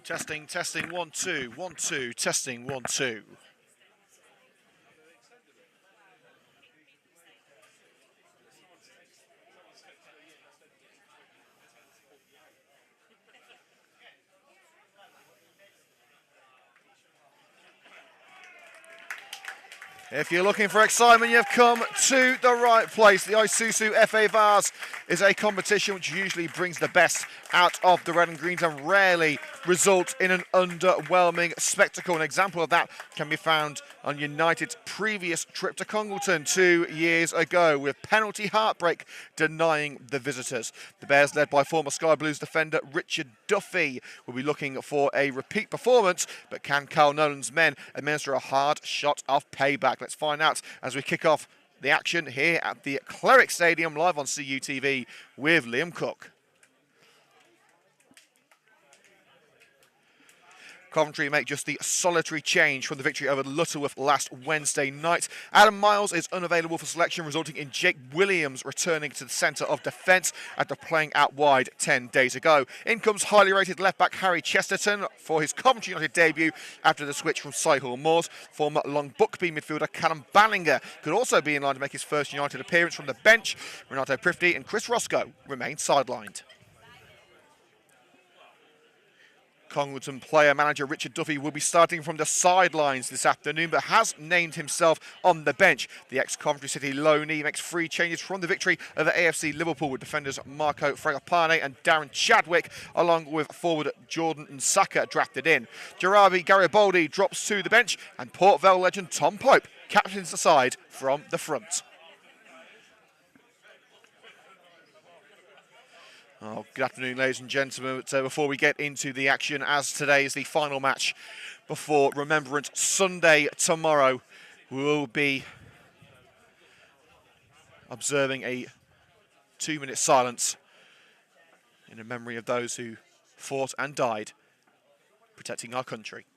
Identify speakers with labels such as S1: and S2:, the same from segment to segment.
S1: Testing, testing, 1, 2, 1, 2, testing, 1, 2. If you're looking for excitement, you've come to the right place. The Isuzu FA Vase is a competition which usually brings the best out of the red and greens and rarely results in an underwhelming spectacle. An example of that can be found on United's previous trip to Congleton 2 years ago, with penalty heartbreak denying the visitors. The Bears, led by former Sky Blues defender Richard Duffy, will be looking for a repeat performance, but can Carl Nolan's men administer a hard shot of payback? Let's find out as we kick off the action here at the Cleric Stadium, live on CUTV with Liam Cook. Coventry make just the solitary change from the victory over Lutterworth last Wednesday night. Adam Miles is unavailable for selection, resulting in Jake Williams returning to the centre of defence after playing out wide 10 days ago. In comes highly rated left-back Harry Chesterton for his Coventry United debut after the switch from Syhall Moors. Former Long Buckby midfielder Callum Ballinger could also be in line to make his first United appearance from the bench. Renato Prifty and Chris Roscoe remain sidelined. Congleton player-manager Richard Duffy will be starting from the sidelines this afternoon, but has named himself on the bench. The ex-Coventry City loanee makes 3 changes from the victory over AFC Liverpool, with defenders Marco Fragapane and Darren Chadwick, along with forward Jordan Nsaka drafted in. Jarabi Garibaldi drops to the bench, and Port Vale legend Tom Pope captains the side from the front. Oh, good afternoon, ladies and gentlemen. So before we get into the action, as today is the final match before Remembrance Sunday tomorrow, we will be observing a 2-minute silence in the memory of those who fought and died protecting our country.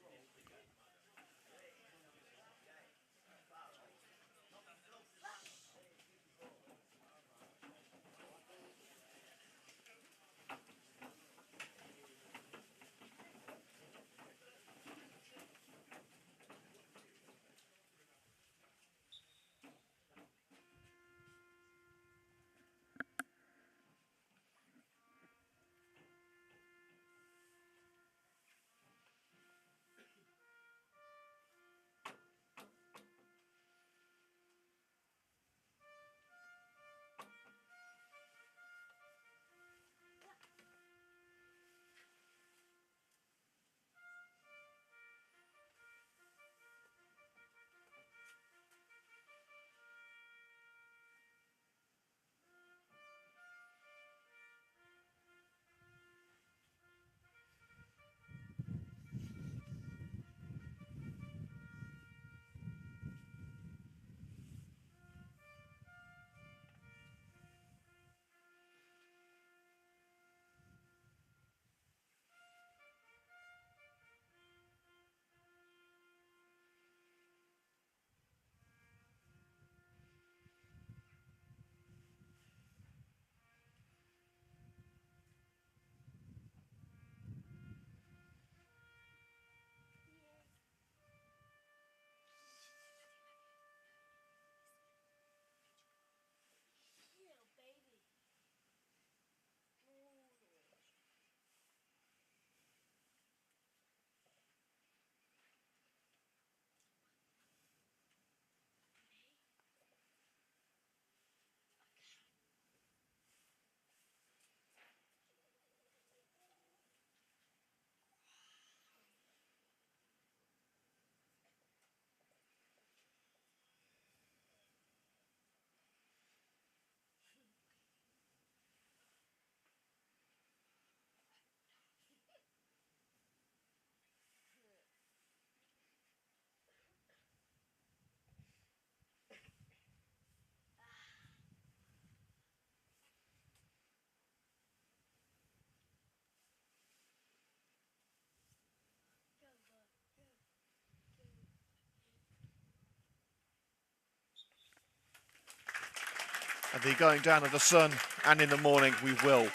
S1: At the going down of the sun and in the morning, we will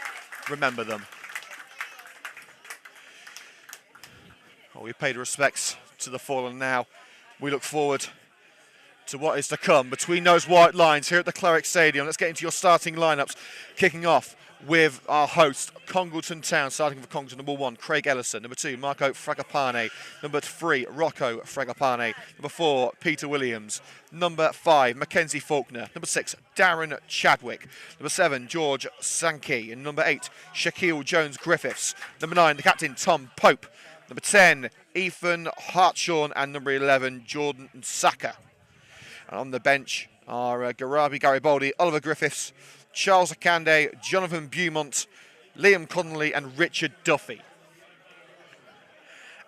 S1: remember them. We paid respects to the fallen now. We look forward to what is to come between those white lines here at the Cleric Stadium. Let's get into your starting lineups, kicking off with our host, Congleton Town, starting for Congleton. Number 1, Craig Ellison. Number 2, Marco Fragapane. Number 3, Rocco Fragapane. Number 4, Peter Williams. Number 5, Mackenzie Faulkner. Number 6, Darren Chadwick. Number 7, George Sankey. And number 8, Shaquille Jones-Griffiths. Number 9, the captain, Tom Pope. Number 10, Ethan Hartshorn. And number 11, Jordan Saka. And on the bench are Garibaldi, Oliver Griffiths, Charles Akande, Jonathan Beaumont, Liam Connolly and Richard Duffy.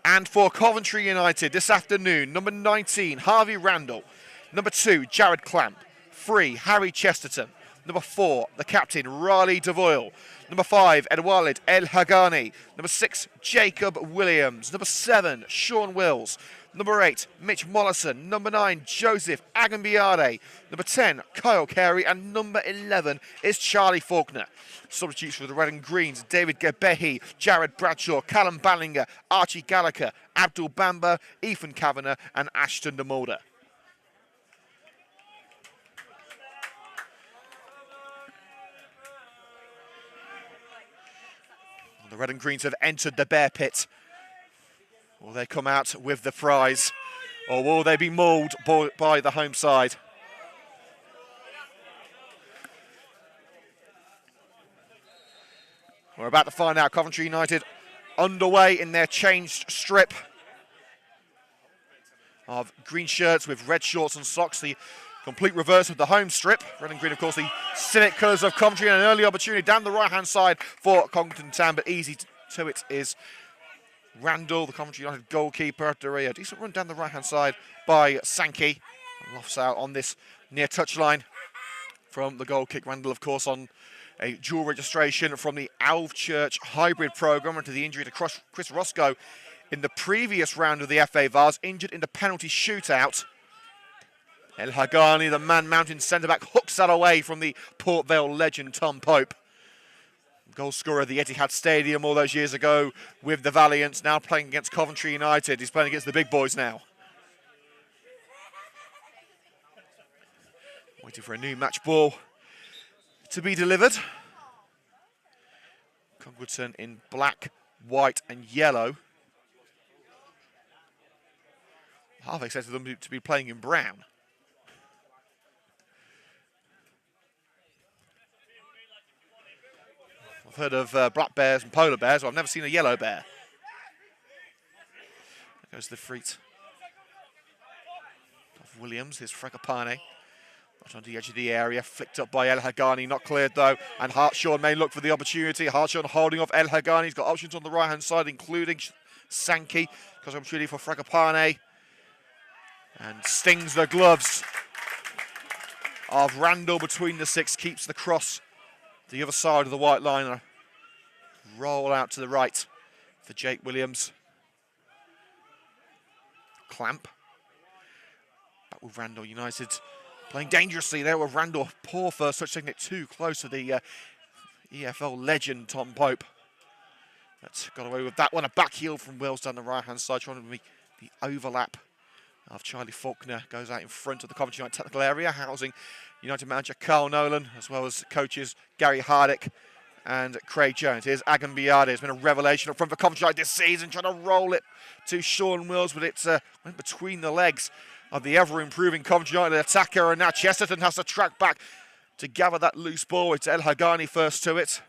S1: And for Coventry United this afternoon, number 19, Harvey Randall. Number 2, Jared Clamp. 3, Harry Chesterton. Number 4, the captain, Riley Devoyle. Number 5, Edwalid El Hagani. Number 6, Jacob Williams. Number 7, Sean Wills. Number 8, Mitch Mollison. Number 9, Joseph Agambiade. Number 10, Kyle Carey. And number 11 is Charlie Faulkner. Substitutes for the Red and Greens, David Gebehi, Jared Bradshaw, Callum Ballinger, Archie Gallagher, Abdul Bamba, Ethan Kavanagh and Ashton de Mulder. The Red and Greens have entered the bear pit. Will they come out with the prize, or will they be mauled by the home side? We're about to find out. Coventry United underway in their changed strip of green shirts with red shorts and socks. The complete reverse of the home strip. Red and green, of course, the Civic colours of Coventry, and an early opportunity down the right-hand side for Congleton Town, but easy to it is Randall, the Coventry United goalkeeper, after a decent run down the right-hand side by Sankey. Lofts out on this near touchline from the goal kick. Randall, of course, on a dual registration from the Alv Church hybrid programme after the injury to Chris Roscoe in the previous round of the FA Vase, injured in the penalty shootout. El Hagani, the man-mountain centre-back, hooks that away from the Port Vale legend Tom Pope. Goal scorer at the Etihad Stadium all those years ago with the Valiants, now playing against Coventry United. He's playing against the big boys now. Waiting for a new match ball to be delivered. Congleton in black, white and yellow. Half expected them to be playing in brown. I've heard of black bears and polar bears, but I've never seen a yellow bear. There goes the freet of Williams, his Fragapane. Not on the edge of the area, flicked up by El Hagani, not cleared though, and Hartshorn may look for the opportunity. Hartshorn holding off El Hagani. He's got options on the right-hand side, including Sankey, because I'm shooting for Fragapane. And stings the gloves of Randall between the six, keeps the cross the other side of the white line, and a roll out to the right for Jake Williams. Clamp. Back with Randall United playing dangerously there with Randall. Poor first touch, taking it too close to the EFL legend Tom Pope. That's got away with that one. A back heel from Wills down the right-hand side, trying to make the overlap of Charlie Faulkner. Goes out in front of the Coventry United technical area, housing United manager Carl Nolan, as well as coaches Gary Hardick and Craig Jones. Here's Agambiade. It's been a revelation up front for Coventry United this season, trying to roll it to Sean Wills, but it went between the legs of the ever-improving Coventry United attacker, and now Chesterton has to track back to gather that loose ball. It's El Hagani first to it.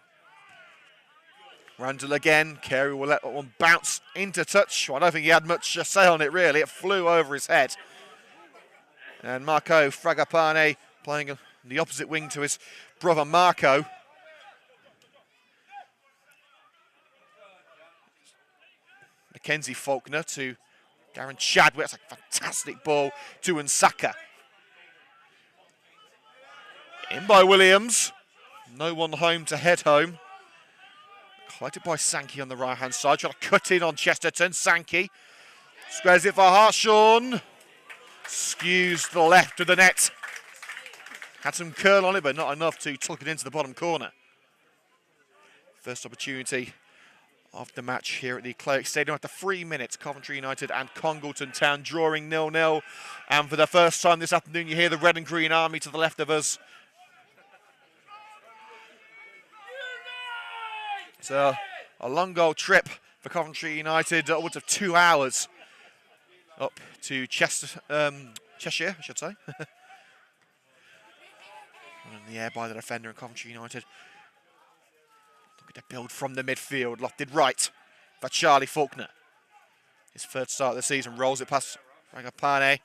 S1: Randall again. Carey will let that one bounce into touch. Well, I don't think he had much to say on it, really. It flew over his head. And Marco Fragapane playing on the opposite wing to his brother Marco. Mackenzie Faulkner to Darren Chadwick. That's a fantastic ball to Nsaka. In by Williams. No one home to head home. Collected by Sankey on the right-hand side. Trying to cut in on Chesterton. Sankey squares it for Hartshorn. Skews to the left of the net. Had some curl on it, but not enough to tuck it into the bottom corner. First opportunity of the match here at the Cleric Stadium. After 3 minutes, Coventry United and Congleton Town drawing 0-0. And for the first time this afternoon, you hear the red and green army to the left of us. So a long old trip for Coventry United, upwards of 2 hours up to Cheshire, I should say. In the air by the defender in Coventry United. Look at the build from the midfield, lofted right for Charlie Faulkner. His third start of the season, rolls it past Fragapane.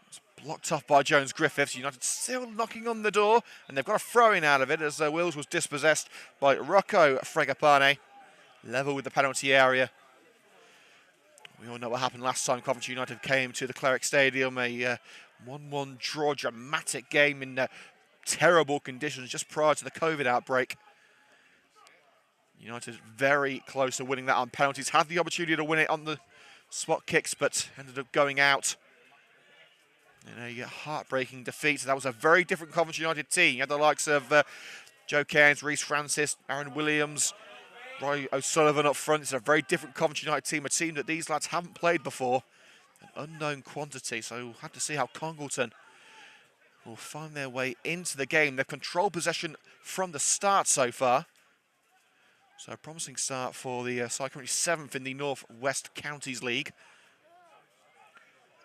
S1: It's blocked off by Jones Griffiths. United still knocking on the door, and they've got a throw-in out of it as Wills was dispossessed by Rocco Fragapane. Level with the penalty area. We all know what happened last time Coventry United came to the Cleric Stadium, a 1-1 draw, dramatic game in terrible conditions just prior to the COVID outbreak. United very close to winning that on penalties, had the opportunity to win it on the spot kicks, but ended up going out in a heartbreaking defeat. So that was a very different Coventry United team. You had the likes of Joe Cairns, Reece Francis, Aaron Williams, Roy O'Sullivan up front. It's a very different Coventry United team, a team that these lads haven't played before. An unknown quantity, so we'll have to see how Congleton will find their way into the game. They've controlled possession from the start so far. So a promising start for the side currently 7th in the North West Counties League.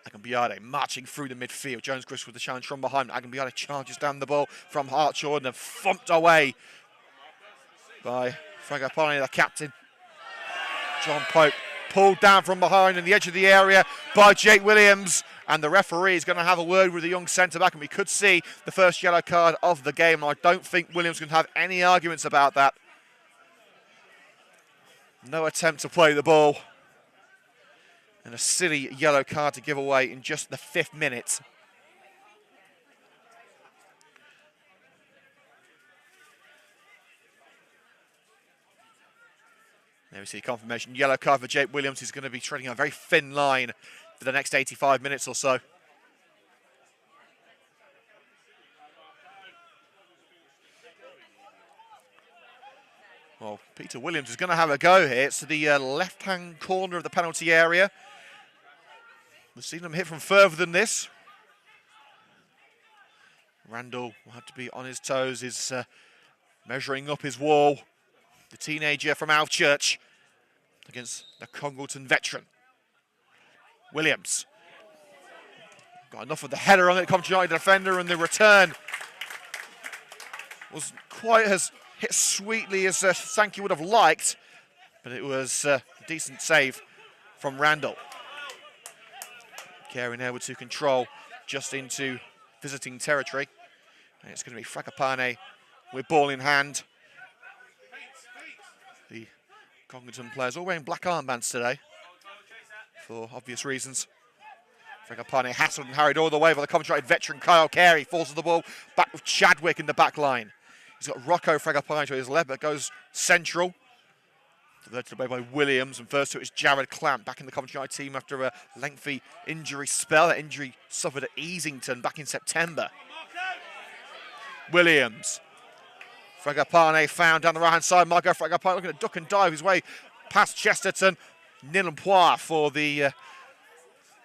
S1: Agambiade marching through the midfield. Jones Griffiths with the challenge from behind. Agambiade charges down the ball from Hartshaw and then thumped away by Fragapane, the captain. John Pope pulled down from behind in the edge of the area by Jake Williams, and the referee is going to have a word with the young centre-back, and we could see the first yellow card of the game. I don't think Williams can have any arguments about that. No attempt to play the ball. And a silly yellow card to give away in just the 5th minute. There we see confirmation. Yellow card for Jake Williams. He's going to be treading a very thin line for the next 85 minutes or so. Well, Peter Williams is going to have a go here. It's to the left-hand corner of the penalty area. We've seen him hit from further than this. Randall will have to be on his toes. He's measuring up his wall. The teenager from Alchurch against the Congleton veteran. Williams. Got enough of the header on it, Coventry United defender, and the return wasn't quite as hit sweetly as Sankey would have liked, but it was a decent save from Randall. Caring able to control just into visiting territory. And it's going to be Fragapane with ball in hand. The Congleton players all wearing black armbands today for obvious reasons. Fragapane hassled and harried all the way by the Coventry United veteran Kyle Carey. Forces the ball back with Chadwick in the back line. He's got Rocco Fragapane to his left, but goes central. Diverted away by Williams, and first to it is Jared Clamp back in the Coventry United team after a lengthy injury spell. That injury suffered at Easington back in September. Williams. Fragapane found down the right-hand side. Marco Fragapane looking to duck and dive his way past Chesterton. Nil and Poir for the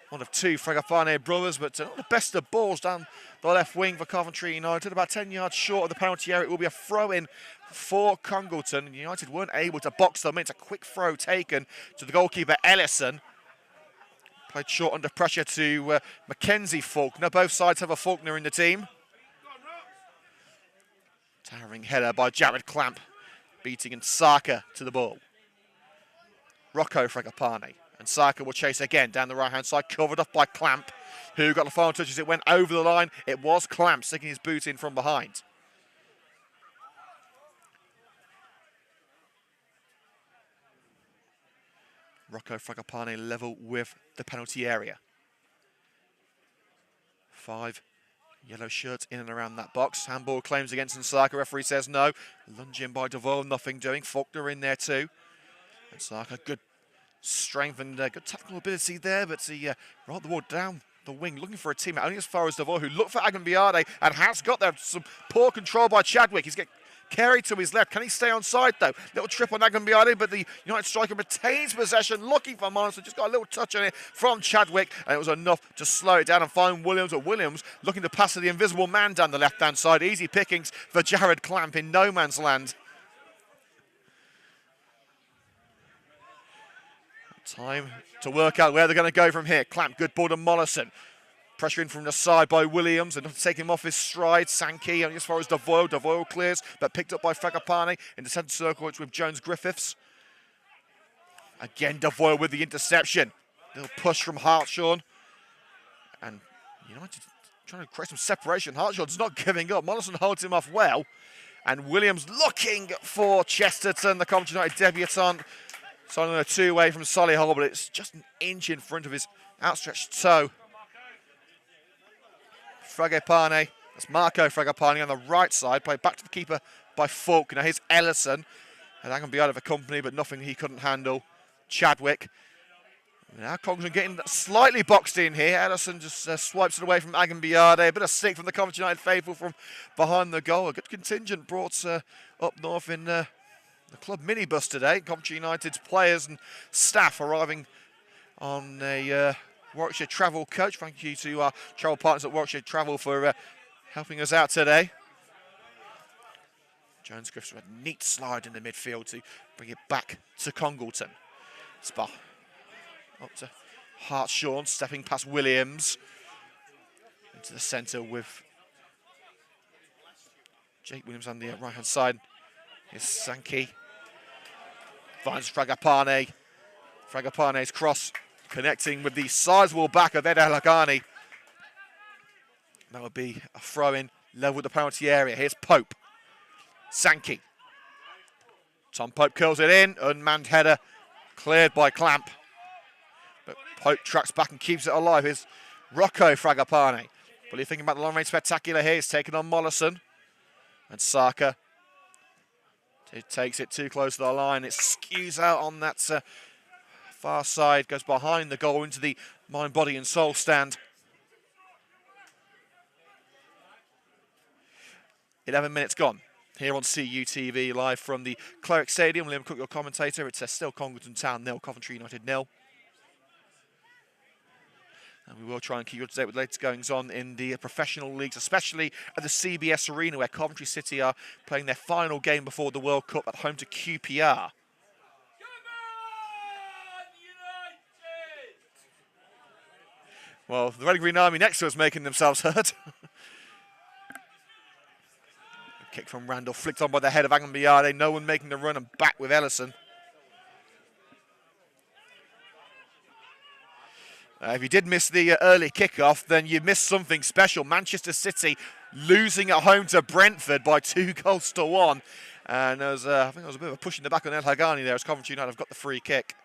S1: one of two Fragapane brothers, but not the best of balls down the left wing for Coventry United. About 10 yards short of the penalty area. It will be a throw-in for Congleton. United weren't able to box them. It's a quick throw taken to the goalkeeper, Ellison. Played short under pressure to Mackenzie Faulkner. Both sides have a Faulkner in the team. Towering header by Jared Clamp, beating Nsaka to the ball. Rocco Fragapane. And Nsaka will chase again down the right-hand side, covered up by Clamp, who got the final touch as it went over the line. It was Clamp sticking his boot in from behind. Rocco Fragapane level with the penalty area. 5 yellow shirts in and around that box. Handball claims against Nsaka. Referee says no. Lunge in by Devoe, nothing doing. Faulkner in there too. Nsaka, good strength and good tactical ability there, but he brought the ball down the wing, looking for a teammate, only as far as Devoe, who looked for Agambiade and has got there. Some poor control by Chadwick. He's Carey to his left. Can he stay on side, though? Little trip on Agambiade, but the United striker retains possession, looking for Morrison. Just got a little touch on it from Chadwick, and it was enough to slow it down and find Williams. Or Williams looking to pass to the invisible man down the left-hand side. Easy pickings for Jared Clamp in no man's land. Time to work out where they're going to go from here. Clamp, good ball to Mollison. Pressure in from the side by Williams, and take him off his stride. Sankey, and as far as Devoyle. Devoyle clears, but picked up by Fragapane in the centre circle. It's with Jones-Griffiths. Again, Devoyle with the interception. Little push from Hartshorn. And United trying to create some separation. Hartshorn's not giving up. Mollison holds him off well. And Williams looking for Chesterton, the Coventry United debutant. Signing on a two-way from Solihull, but it's just an inch in front of his outstretched toe. Fragapane, that's Marco Fragapane on the right side, played back to the keeper by Falk. Now here's Ellison, and that can be out of a company, but nothing he couldn't handle. Chadwick. Now Congleton getting slightly boxed in here. Ellison just swipes it away from Agambiade. A bit of stick from the Coventry United faithful from behind the goal. A good contingent brought up north in the club minibus today. Coventry United's players and staff arriving on a Warwickshire travel coach. Thank you to our travel partners at Warwickshire Travel for helping us out today. Jones-Griffiths with a neat slide in the midfield to bring it back to Congleton. Spa up to Hartshorn, stepping past Williams into the centre with Jake Williams on the right-hand side. Here's Sankey. Finds Fragapane. Fragapane's cross connecting with the sizable back of Ed El-Haghani. That would be a throw-in level with the penalty area. Here's Pope. Sankey. Tom Pope curls it in. Unmanned header cleared by Clamp. But Pope tracks back and keeps it alive. Here's Rocco Fragapane. But you're thinking about the long-range spectacular here. He's taken on Mollison. And Saka. It takes it too close to the line. It skews out on that far side. Goes behind the goal into the mind, body and soul stand. 11 minutes gone. Here on CUTV, live from the Cleric Stadium. Liam Cook, your commentator. It's still Congleton Town 0, Coventry United 0. And we will try and keep you up to date with the latest goings on in the professional leagues, especially at the CBS Arena, where Coventry City are playing their final game before the World Cup at home to QPR. Well, the Red and Green Army next to us making themselves heard. Kick from Randall, flicked on by the head of Agambiade. No one making the run, and back with Ellison. If you did miss the early kickoff, then you missed something special. Manchester City losing at home to Brentford by 2-1. And there was, I think there was a bit of a push in the back on El-Haghani there as Coventry United have got the free kick.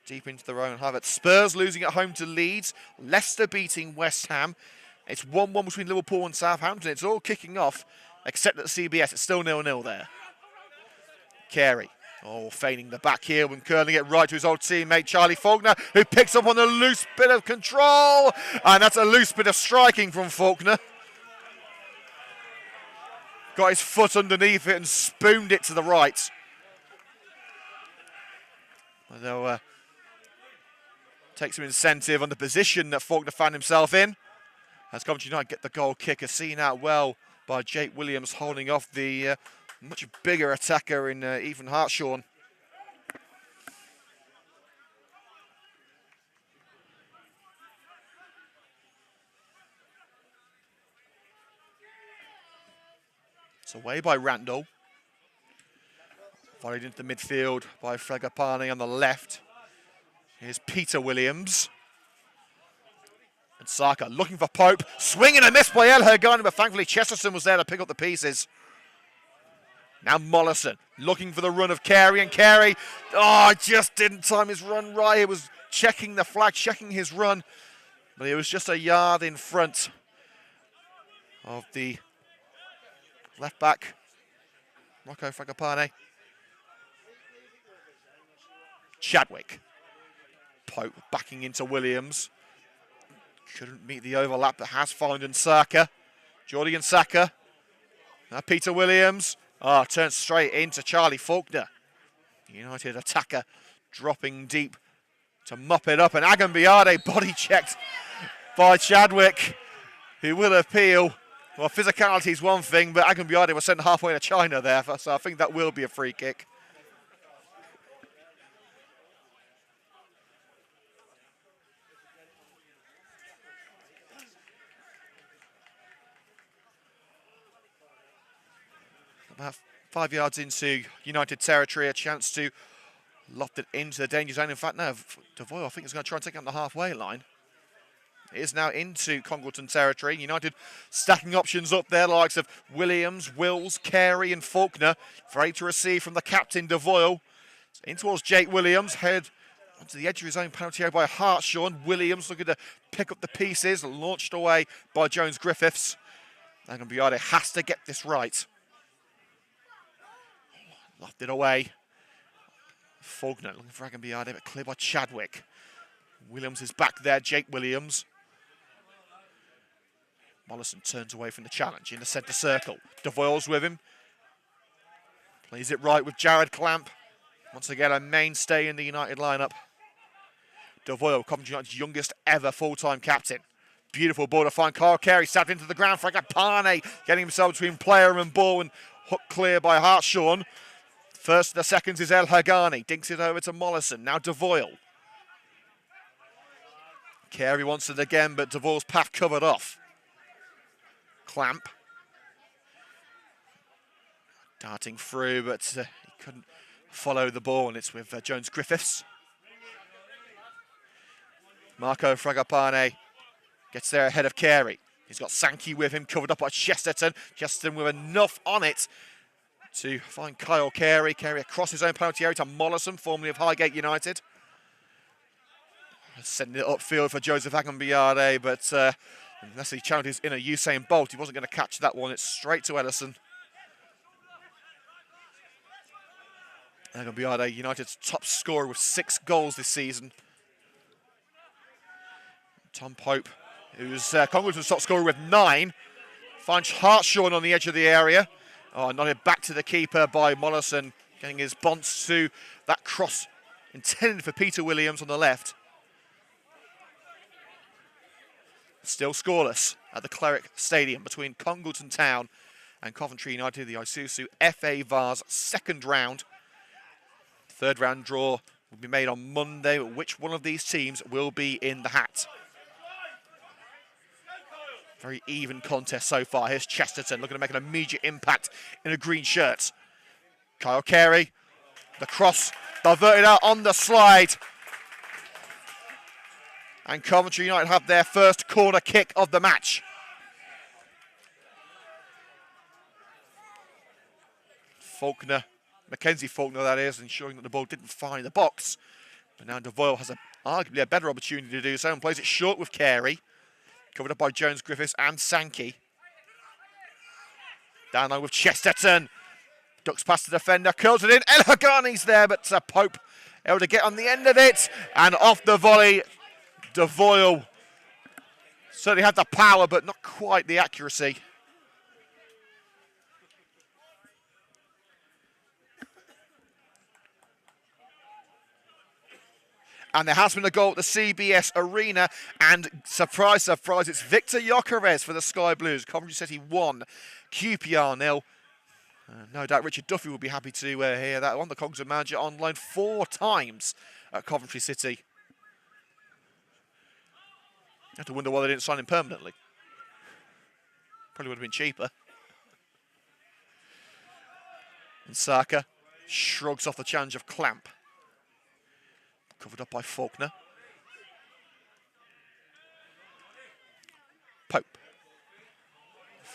S1: Deep into their own half. Spurs losing at home to Leeds. Leicester beating West Ham. It's 1-1 between Liverpool and Southampton. It's all kicking off, except at CBS. It's still 0-0 there. Carey. Oh, feigning the back heel and curling it right to his old teammate, Charlie Faulkner, who picks up on a loose bit of control. And that's a loose bit of striking from Faulkner. Got his foot underneath it and spooned it to the right. Although, take some incentive on the position that Faulkner found himself in. As Coventry United get the goal kicker, seen out well by Jake Williams, holding off the much bigger attacker in Ethan Hartshorn. It's away by Randall. Volleyed into the midfield by Fragapane on the left. Here's Peter Williams. And Saka looking for Pope. Swing and a miss by El-Haghani, but thankfully Chesterton was there to pick up the pieces. Now Mollison looking for the run of Carey, and Carey, just didn't time his run right. He was checking the flag, checking his run, but he was just a yard in front of the left back, Rocco Fragapane. Chadwick. Pope backing into Williams. Couldn't meet the overlap that has found in Saka. Jordan Saka. Now Peter Williams. Turns straight into Charlie Faulkner. United attacker dropping deep to mop it up. And Agambiade body checked by Chadwick, who will appeal. Well, physicality is one thing, but Agambiade was sent halfway to China there, so I think that will be a free kick. About 5 yards into United territory, a chance to loft it into the danger zone. In fact, now Devoyle, I think, is going to try and take it on the halfway line. It is now into Congleton territory. United stacking options up there, the likes of Williams, Wills, Carey and Faulkner. Ready to receive from the captain, Devoyle. In towards Jake Williams, head onto the edge of his own penalty area by Hartshaw. Williams looking to pick up the pieces, launched away by Jones Griffiths. Agambiade has to get this right. Lofted away. Faulkner looking for Agambiade, but cleared by Chadwick. Williams is back there, Jake Williams. Mollison turns away from the challenge in the centre circle. Devoyle's with him. Plays it right with Jared Clamp. Once again, a mainstay in the United lineup. Devoyle, Coventry United's youngest ever full-time captain. Beautiful ball to find Kyle Carey, stabbed into the ground. Fragapane getting himself between player and ball and hooked clear by Hartshaw. First of the seconds is El Hagani. Dinks it over to Mollison. Now Devoyle. Carey wants it again, but Devoyle's path covered off. Clamp. Darting through, but he couldn't follow the ball, and it's with Jones Griffiths. Marco Fragapane gets there ahead of Carey. He's got Sankey with him, covered up by Chesterton. Chesterton with enough on it to find Kyle Carey. Carey across his own penalty area to Mollison, formerly of Highgate United. Sending it upfield for Joseph Agambiade, but unless he challenges in a Usain Bolt, he wasn't going to catch that one. It's straight to Ellison. Agambiade, United's top scorer with 6 goals this season. Tom Pope, who's Congleton's top scorer with 9, finds Hartshaw on the edge of the area. Nodded back to the keeper by Mollison, getting his bonce to that cross intended for Peter Williams on the left. Still scoreless at the Cleric Stadium between Congleton Town and Coventry United, the Isuzu FA Vase second round. Third round draw will be made on Monday. Which one of these teams will be in the hat? Very even contest so far. Here's Chesterton looking to make an immediate impact in a green shirt. Kyle Carey, the cross diverted out on the slide. And Coventry United have their first corner kick of the match. Faulkner, Mackenzie Faulkner that is, ensuring that the ball didn't find the box. But now Devoyle has arguably a better opportunity to do so and plays it short with Carey. Covered up by Jones Griffiths and Sankey. Down low with Chesterton. Ducks past the defender, curls it in. El Hagani's there, but Pope able to get on the end of it. And off the volley, Devoyle certainly had the power, but not quite the accuracy. And there has been a goal at the CBS Arena. And surprise, surprise, it's Victor Gyökeres for the Sky Blues. Coventry City 1, QPR 0. No doubt Richard Duffy will be happy to hear that one. The Cogs manager on loan 4 times at Coventry City. You have to wonder why they didn't sign him permanently. Probably would have been cheaper. And Saka shrugs off the challenge of Clamp. Covered up by Faulkner. Pope.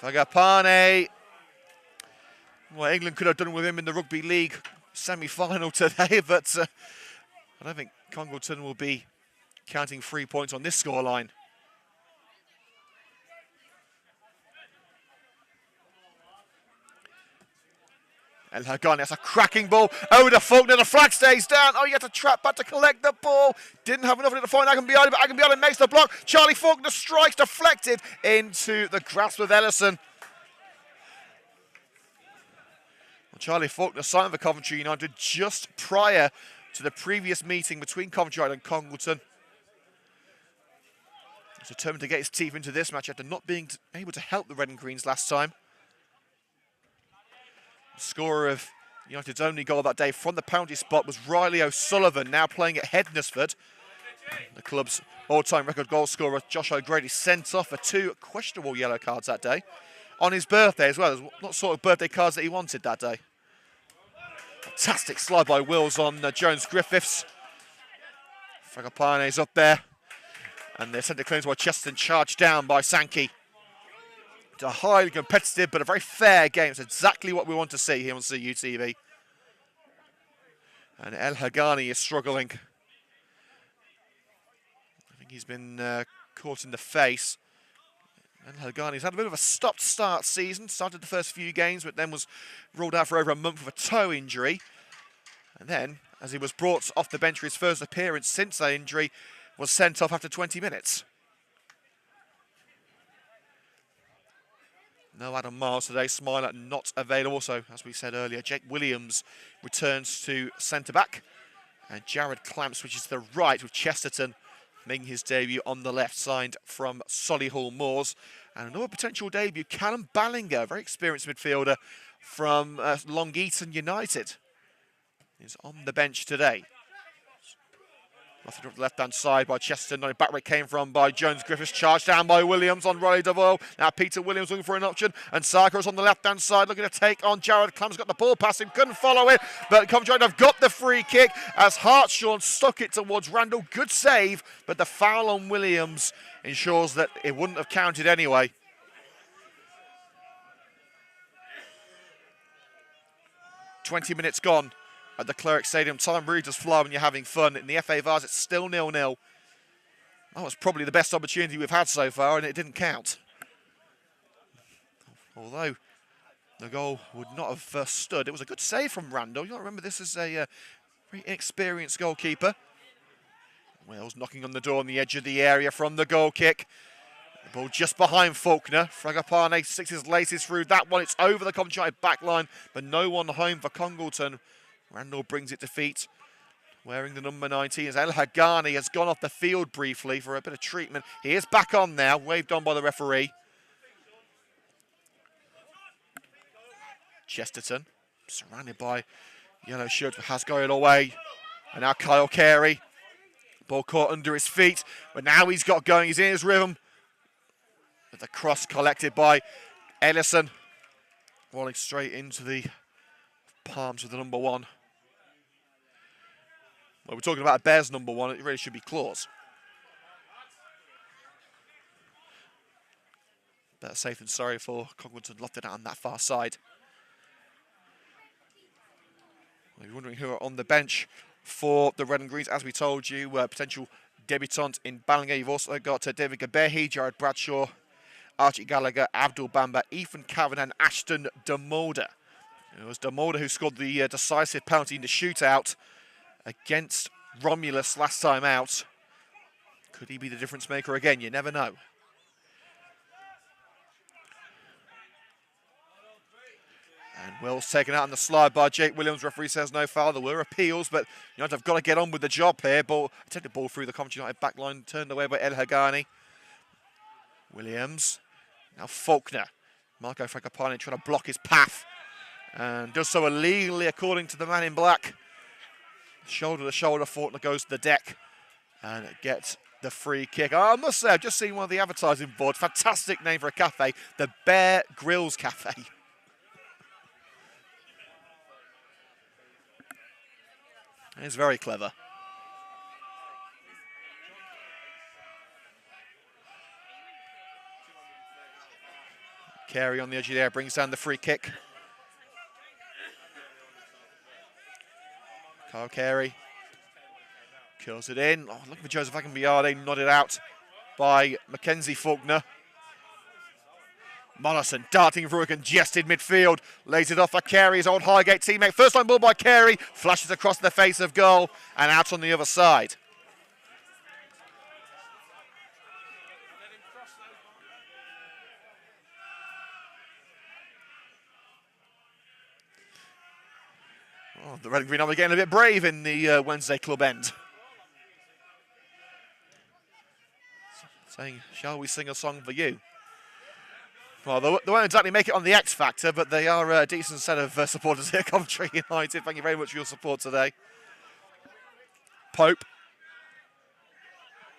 S1: Fragapane. Well, England could have done with him in the Rugby League semi-final today, but I don't think Congleton will be counting 3 points on this scoreline. El Hagani has a cracking ball over to Faulkner. The flag stays down. Oh, you have to trap back to collect the ball. Didn't have enough of it to find Agambiali, but Agambiali makes the block. Charlie Faulkner strikes, deflected into the grasp of Ellison. Well, Charlie Faulkner signed for Coventry United just prior to the previous meeting between Coventry United and Congleton. He's determined to get his teeth into this match after not being able to help the Red and Greens last time. The scorer of United's only goal that day from the penalty spot was Riley O'Sullivan, now playing at Hednesford. The club's all-time record goal scorer, Josh O'Grady, sent off for 2 questionable yellow cards that day. On his birthday as well. There's not sort of birthday cards that he wanted that day. Fantastic slide by Wills on Jones Griffiths. Fragapane's up there. And the centre clearance by Chesterton, charged down by Sankey. It's a highly competitive but a very fair game. It's exactly what we want to see here on CUTV. And El Hagani is struggling. I think he's been caught in the face. El Hagani's had a bit of a stop-start season. Started the first few games, but then was ruled out for over a month with a toe injury. And then, as he was brought off the bench for his first appearance since that injury, was sent off after 20 minutes. No Adam Miles today, Smiler not available. So, as we said earlier, Jake Williams returns to centre-back. And Jared Clamp switches to the right with Chesterton making his debut on the left side from Solihull Moors. And another potential debut, Callum Ballinger, very experienced midfielder from Long Eaton United, is on the bench today. Nothing off the left-hand side by Chesterton. No, back where it came from by Jones Griffiths. Charged down by Williams on Riley Devoe. Now Peter Williams looking for an option. And Sarkos on the left-hand side looking to take on Jared Clamp's got the ball past him. Couldn't follow it. But Coventry have got the free kick as Hartshaw stuck it towards Randall. Good save. But the foul on Williams ensures that it wouldn't have counted anyway. "20 minutes gone at the Cleric Stadium. Time really does fly when you're having fun. In the FA Vase, it's still 0-0. That was probably the best opportunity we've had so far, and it didn't count. Although the goal would not have stood. It was a good save from Randall. You've got to remember, this is a very inexperienced goalkeeper. Wales knocking on the door on the edge of the area from the goal kick. The ball just behind Faulkner. Fragapane sticks his laces through that one. It's over the Coventry United back line, but no one home for Congleton. Randall brings it to feet, wearing the number 19 as El Hagani has gone off the field briefly for a bit of treatment. He is back on now, waved on by the referee. Chesterton, surrounded by yellow shirts, has got it away. And now Kyle Carey, ball caught under his feet, but now he's got going, he's in his rhythm. But the cross collected by Ellison, rolling straight into the palms of the number 1. Well, we're talking about a Bears number 1, it really should be Claws. Better safe than sorry for Congleton, lofted out on that far side. Well, you're wondering who are on the bench for the Red and Greens. As we told you, potential debutant in Ballinger. You've also got David Gabehi, Jared Bradshaw, Archie Gallagher, Abdul Bamba, Ethan Cavan and Ashton DeMolder. It was DeMolder who scored the decisive penalty in the shootout against Romulus last time out. Could he be the difference maker again? You never know. And Will's taken out on the slide by Jake Williams. Referee says no foul. There were appeals, but United have got to get on with the job here. Take the ball through the Coventry United back line, turned away by El Hagani. Williams. Now Faulkner. Marco Fragapane trying to block his path. And does so illegally, according to the man in black. Shoulder to shoulder, Faulkner goes to the deck and gets the free kick. Oh, I must say, I've just seen one of the advertising boards. Fantastic name for a cafe, the Bear Grylls Cafe. It's very clever. Carey on the edge of the area brings down the free kick. Kyle Carey kills it in. Oh, looking for Joseph Akinbiade, nodded out by Mackenzie Faulkner. Mollison darting through a congested midfield. Lays it off for Carey, his old Highgate teammate. First line ball by Carey. Flashes across the face of goal and out on the other side. Oh, the Red and Green are getting a bit brave in the Wednesday club end. Saying, shall we sing a song for you? Well, they won't exactly make it on the X Factor, but they are a decent set of supporters here, Coventry United. Thank you very much for your support today. Pope.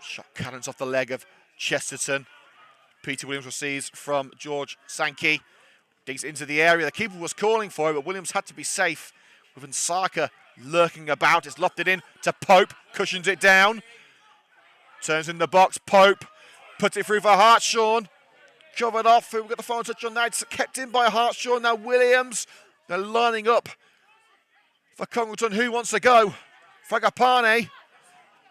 S1: Shot cannons off the leg of Chesterton. Peter Williams receives from George Sankey. Digs into the area. The keeper was calling for it, but Williams had to be safe. With Nsaka lurking about. It's lofted in to Pope. Cushions it down. Turns in the box. Pope puts it through for Hartshorn. Covered off. We've got the final touch on that. It's kept in by Hartshorn. Now Williams. They're lining up for Congleton. Who wants to go? Fragapane.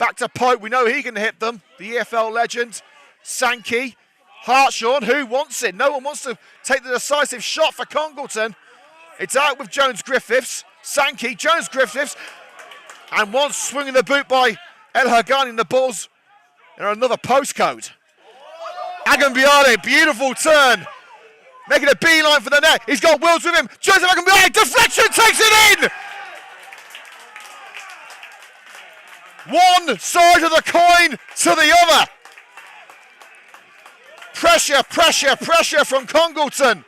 S1: Back to Pope. We know he can hit them. The EFL legend. Sankey. Hartshorn. Who wants it? No one wants to take the decisive shot for Congleton. It's out with Jones-Griffiths. Sankey. Jones-Griffiths. And one swinging the boot by El Hagani. The ball's in another postcode. Agambiade, beautiful turn. Making a beeline for the net. He's got Wills with him. Joseph Agambiade, deflection, takes it in! One side of the coin to the other. Pressure, pressure, pressure from Congleton.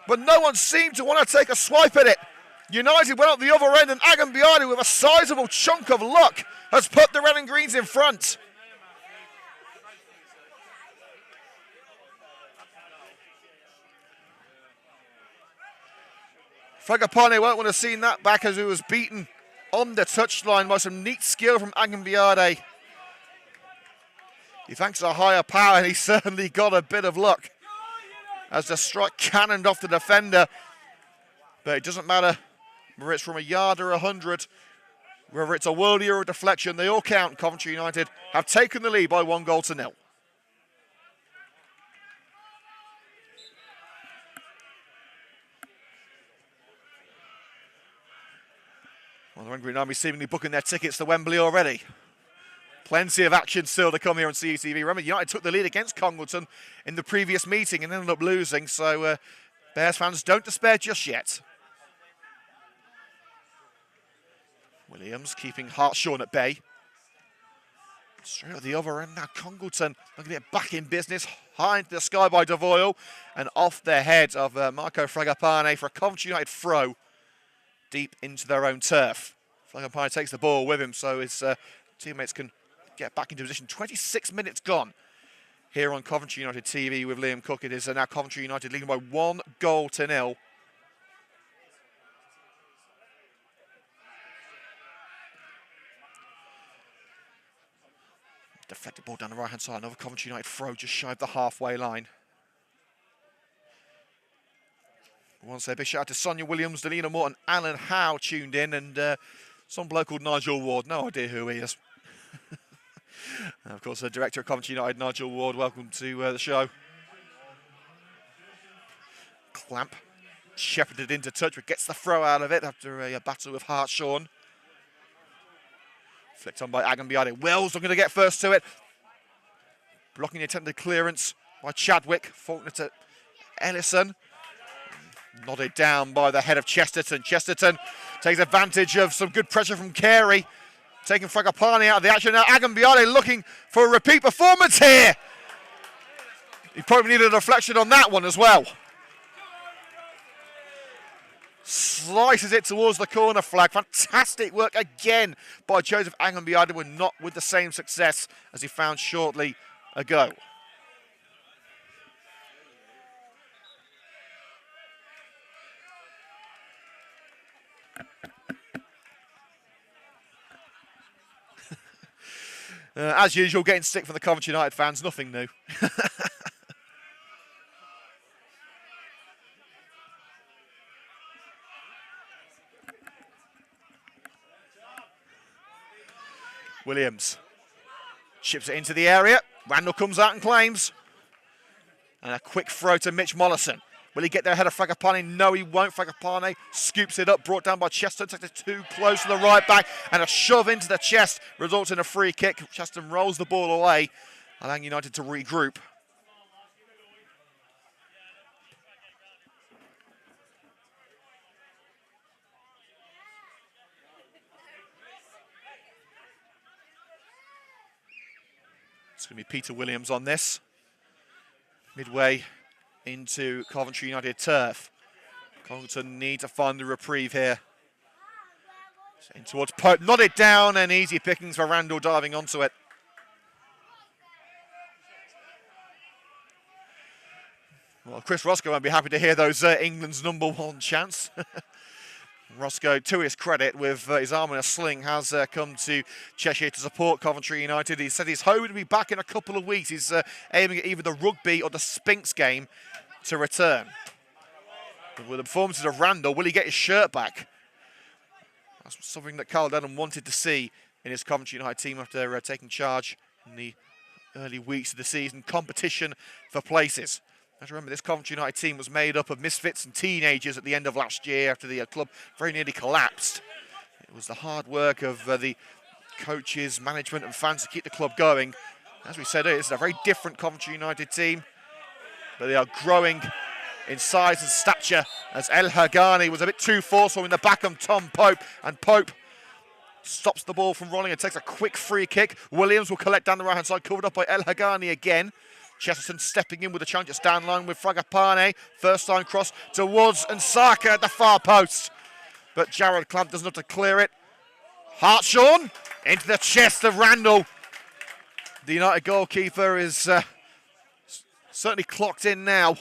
S1: But no one seemed to want to take a swipe at it. United went up the other end, and Agambiade, with a sizable chunk of luck, has put the Red and Greens in front. Fragapane won't want to see that back as he was beaten on the touchline by some neat skill from Agambiade. He thanks a higher power, and he certainly got a bit of luck as the strike cannoned off the defender. But it doesn't matter whether it's from a yard or 100, whether it's a worldie or a deflection, they all count. Coventry United have taken the lead by 1-0. Well, the Red and Green Army seemingly booking their tickets to Wembley already. Plenty of action still to come here on CUTV. Remember, United took the lead against Congleton in the previous meeting and ended up losing, so Bears fans, don't despair just yet. Williams keeping Hartshorn at bay. Straight at the other end now, Congleton looking at back in business. High into the sky by Devoyle and off the head of Marco Fragapane for a Coventry United throw deep into their own turf. Fragapane takes the ball with him so his teammates can get back into position. 26 minutes gone here on Coventry United TV with Liam Cook. It is now Coventry United leading by 1-0. Deflected ball down the right-hand side. Another Coventry United throw just shy of the halfway line. I want to say a big shout out to Sonia Williams, Delina Morton, Alan Howe tuned in, and some bloke called Nigel Ward. No idea who he is. And of course, the director of Coventry United, Nigel Ward, welcome to the show. Clamp shepherded into touch, but gets the throw out of it after a battle with Hartshorn. Flicked on by Agambiade. Wells looking to get first to it. Blocking the attempted clearance by Chadwick. Faulkner to Ellison. Nodded down by the head of Chesterton. Chesterton takes advantage of some good pressure from Carey. Taking Fragapane out of the action. Now Agambiade looking for a repeat performance here. He probably needed a deflection on that one as well. Slices it towards the corner flag. Fantastic work again by Joseph Agambiade, but not with the same success as he found shortly ago. As usual, getting stick from the Coventry United fans, nothing new. Williams chips it into the area. Randall comes out and claims. And a quick throw to Mitch Mollison. Will he get there ahead of Fragapane? No, he won't. Fragapane scoops it up, brought down by Chester, takes it too close to the right back, and a shove into the chest results in a free kick. Chester rolls the ball away, allowing United to regroup. It's going to be Peter Williams on this. Midway into Coventry United turf. Congleton need to find the reprieve here. In towards Pope, nodded down, and easy pickings for Randall diving onto it. Well, Chris Roscoe won't be happy to hear those England's #1 chants. Roscoe, to his credit, with his arm in a sling, has come to Cheshire to support Coventry United. He said he's hoping to be back in a couple of weeks. He's aiming at either the rugby or the Spinks game to return. But with the performances of Randall, will he get his shirt back? That's something that Carl Denham wanted to see in his Coventry United team after taking charge in the early weeks of the season. Competition for places. As remember, this Coventry United team was made up of misfits and teenagers at the end of last year after the club very nearly collapsed. It was the hard work of the coaches, management and fans to keep the club going. As we said, it's a very different Coventry United team, but they are growing in size and stature as El Hagani was a bit too forceful in the back of Tom Pope, and Pope stops the ball from rolling and takes a quick free kick. Williams will collect down the right-hand side, covered up by El Hagani again. Chesterton stepping in with a challenge at stand line with Fragapane. First time cross to Woods and Saka at the far post. But Jared Clamp doesn't have to clear it. Hartshorn into the chest of Randall. The United goalkeeper is certainly clocked in now.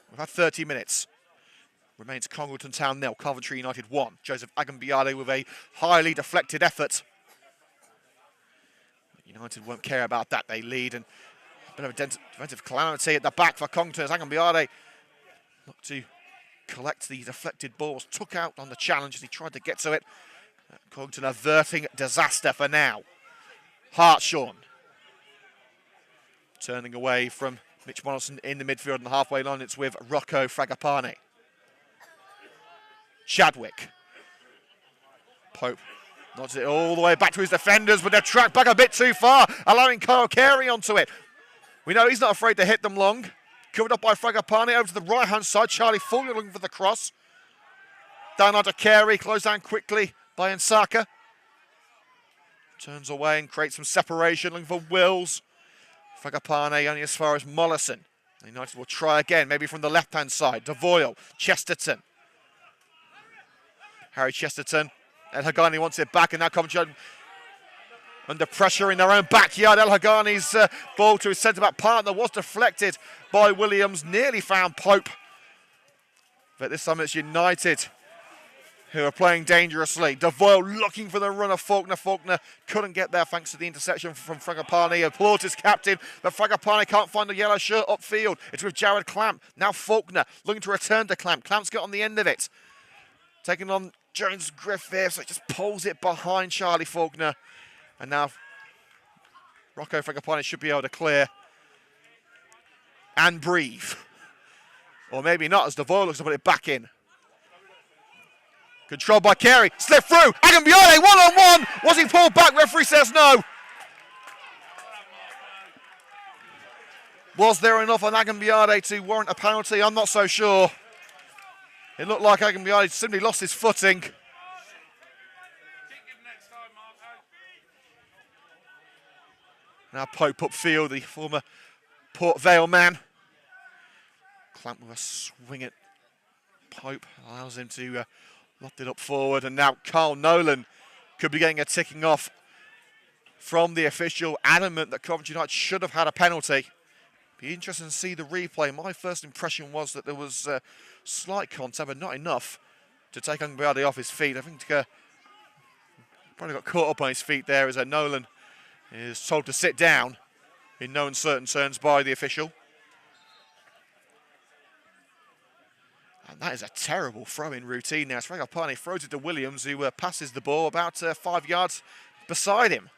S1: We've had 30 minutes. Remains Congleton Town 0, Coventry United 1. Joseph Agambiade with a highly deflected effort. United won't care about that. They lead, and a bit of a defensive calamity at the back for Congleton as Agambiade looked to collect the deflected balls. Took out on the challenge as he tried to get to it. Congleton averting disaster for now. Hartshorn turning away from Mitch Mollison in the midfield and the halfway line. It's with Rocco Fragapane. Chadwick. Pope nods it all the way back to his defenders, but they're tracked back a bit too far, allowing Kyle Carey onto it. We know he's not afraid to hit them long. Covered up by Fragapane over to the right-hand side. Charlie Fulmer looking for the cross. Down onto Carey, closed down quickly by Nsaka. Turns away and creates some separation, looking for Wills. Fragapane only as far as Mollison. United will try again, maybe from the left-hand side. Devoyle, Chesterton. Harry Chesterton. El Hagani wants it back, and now Coventry under pressure in their own backyard. El Hagani's ball to his centre-back partner was deflected by Williams. Nearly found Pope. But this time it's United who are playing dangerously. Devoyle looking for the run of Faulkner. Faulkner couldn't get there thanks to the interception from Fragapane. Applauds his captain, but Fragapane can't find the yellow shirt upfield. It's with Jared Clamp. Now Faulkner looking to return to Clamp. Clamp's got on the end of it. Taking on Jones Griffiths, so he just pulls it behind Charlie Faulkner. And now Rocco Fragapane should be able to clear and breathe. Or maybe not, as Devoyle looks to put it back in. Controlled by Carey, slip through, Agambiade, one-on-one, was he pulled back? Referee says no. Was there enough on Agambiade to warrant a penalty? I'm not so sure. It looked like Agambiade simply lost his footing. Now Pope upfield, the former Port Vale man. Clamp with a swing at Pope, allows him to loft it up forward, and now Carl Nolan could be getting a ticking off from the official, adamant that Coventry United should have had a penalty. Be interesting to see the replay. My first impression was that there was slight contact, but not enough to take Agambiade off his feet. I think probably got caught up on his feet there as Nolan is told to sit down in no uncertain terms by the official. And that is a terrible throw-in routine now. Fragapane throws it to Williams, who passes the ball about 5 yards beside him.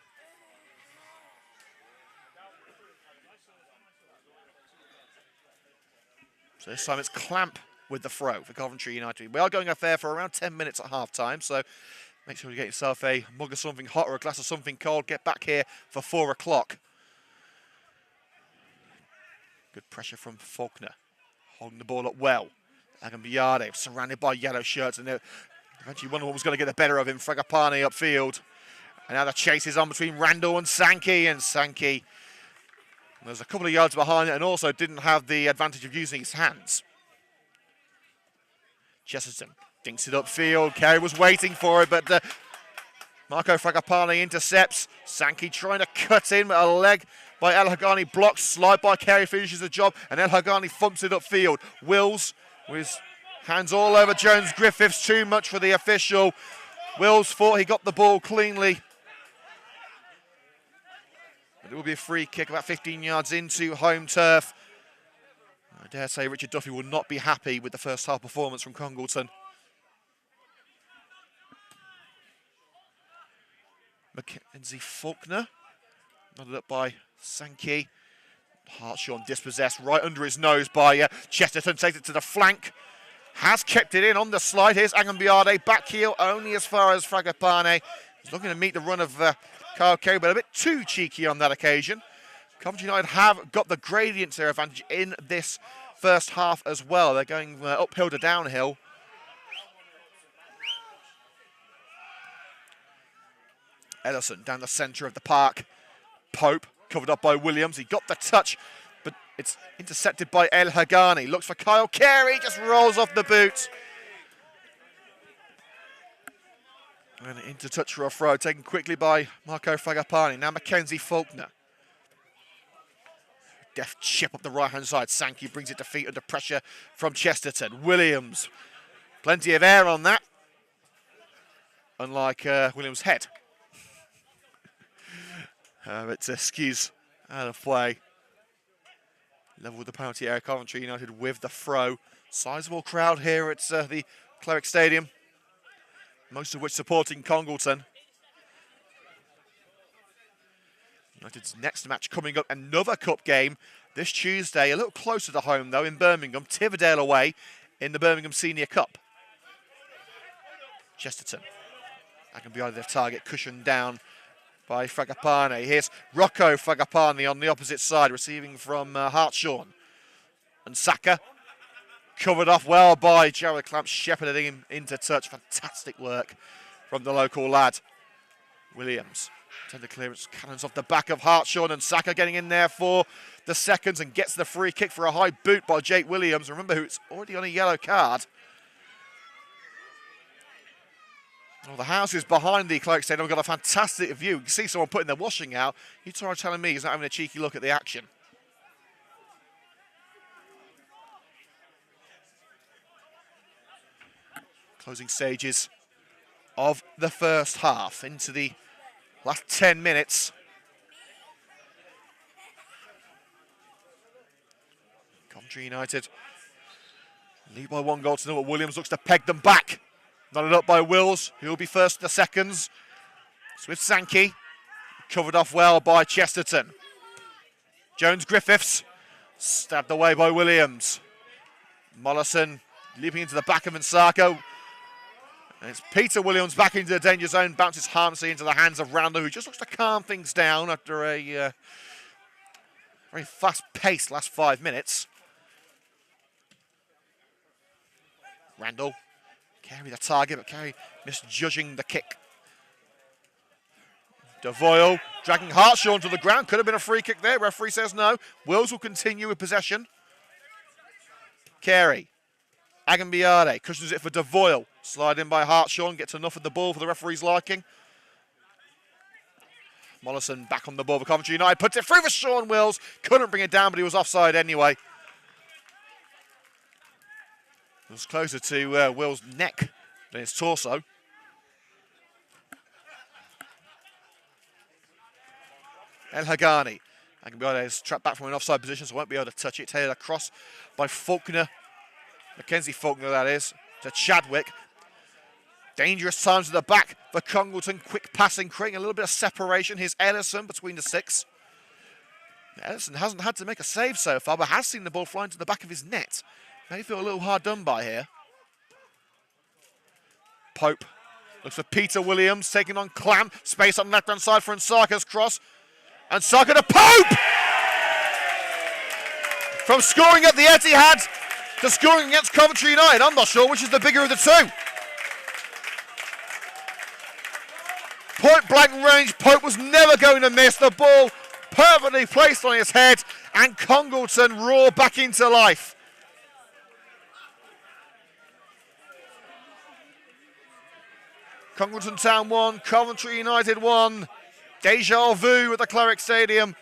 S1: So this time it's Clamp with the throw for Coventry United. We are going up there for around 10 minutes at half-time, so make sure you get yourself a mug of something hot or a glass of something cold. Get back here for 4 o'clock. Good pressure from Faulkner, holding the ball up well. Agambiade surrounded by yellow shirts, and eventually one of them was going to get the better of him. Fragapane upfield. And now the chase is on between Randall and Sankey, there's a couple of yards behind it and also didn't have the advantage of using his hands. Chesterton dinks it upfield. Carey was waiting for it, but Marco Fragapane intercepts. Sankey trying to cut in, but a leg by El Hagani blocks. Slide by Carey finishes the job, and El Hagani thumps it upfield. Wills with his hands all over Jones-Griffiths. Too much for the official. Wills thought he got the ball cleanly. But it will be a free kick about 15 yards into home turf. I dare say Richard Duffy will not be happy with the first half performance from Congleton. Mackenzie Faulkner, nodded up by Sankey. Hartshorn dispossessed right under his nose by Chesterton, takes it to the flank. Has kept it in on the slide. Here's Agambiade, back heel only as far as Fragapane. He's looking to meet the run of Kyle Carey, but a bit too cheeky on that occasion. Coventry United have got the gradients their advantage in this first half as well. They're going uphill to downhill. Ellison down the centre of the park. Pope covered up by Williams. He got the touch, but it's intercepted by El Hagani. Looks for Kyle Carey, just rolls off the boot. And into touch for a throw, taken quickly by Marco Fragapane. Now Mackenzie Faulkner. Deft chip up the right-hand side. Sankey brings it to feet under pressure from Chesterton. Williams. Plenty of air on that. Unlike Williams' head. But skews out of play. Level with the penalty area. Coventry United with the throw. Sizable crowd here at the Cleric Stadium. Most of which supporting Congleton. United's next match coming up, another cup game this Tuesday, a little closer to home though, in Birmingham. Tividale away in the Birmingham Senior Cup. Chesterton. That can be either their target, cushioned down by Fragapane. Here's Rocco Fragapane on the opposite side, receiving from Hartshorn. And Saka. Covered off well by Jared Clamp, shepherding him into touch. Fantastic work from the local lad. Williams, tender clearance, cannons off the back of Hartshorn, and Saka getting in there for the seconds and gets the free kick for a high boot by Jake Williams. Remember, who's already on a yellow card. Well, the houses behind the Cleric Stadium have got a fantastic view. You can see someone putting their washing out. You try telling me he's not having a cheeky look at the action. Closing stages of the first half into the last 10 minutes. Coventry United lead by 1 goal to 0. Williams looks to peg them back. Knotted up by Wills, who will be first in the seconds. Swift Sankey, covered off well by Chesterton. Jones-Griffiths, stabbed away by Williams. Mollison leaping into the back of Nsako. And it's Peter Williams back into the danger zone, bounces harmlessly into the hands of Randall, who just looks to calm things down after a very fast-paced last 5 minutes. Randall, Carey the target, but Carey misjudging the kick. Devoyle dragging Hartshorn to the ground. Could have been a free kick there. Referee says no. Wills will continue with possession. Carey. Agambiade cushions it for Devoyle. Slide in by Hartshorn, gets enough of the ball for the referee's liking. Mollison back on the ball for Coventry United. Puts it through for Sean Wills. Couldn't bring it down, but he was offside anyway. It was closer to Will's neck than his torso. El Hagani. Agambiade is trapped back from an offside position, so won't be able to touch it. Tailored across by Faulkner. Mackenzie Faulkner, that is, to Chadwick. Dangerous times at the back for Congleton. Quick passing, creating a little bit of separation. Here's Ellison between the six. Ellison hasn't had to make a save so far, but has seen the ball flying to the back of his net. May feel a little hard done by here. Pope looks for Peter Williams, taking on Clam. Space on the left-hand side for Nsaka's cross. And Nsaka to Pope! From scoring at the Etihad to scoring against Coventry United. I'm not sure which is the bigger of the two. Point blank range, Pope was never going to miss. The ball perfectly placed on his head, and Congleton roar back into life. Congleton Town 1, Coventry United 1. Deja vu at the Cleric Stadium.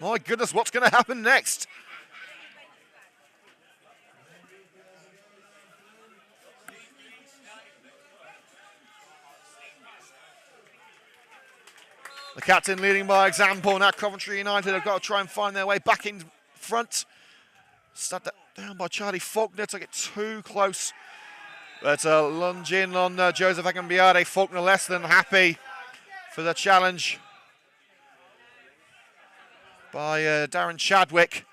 S1: My goodness, what's going to happen next? The captain leading by example. Now Coventry United have got to try and find their way back in front. Stabbed down by Charlie Faulkner, took it too close. But lunge in on Joseph Agambiade. Faulkner less than happy for the challenge by Darren Chadwick.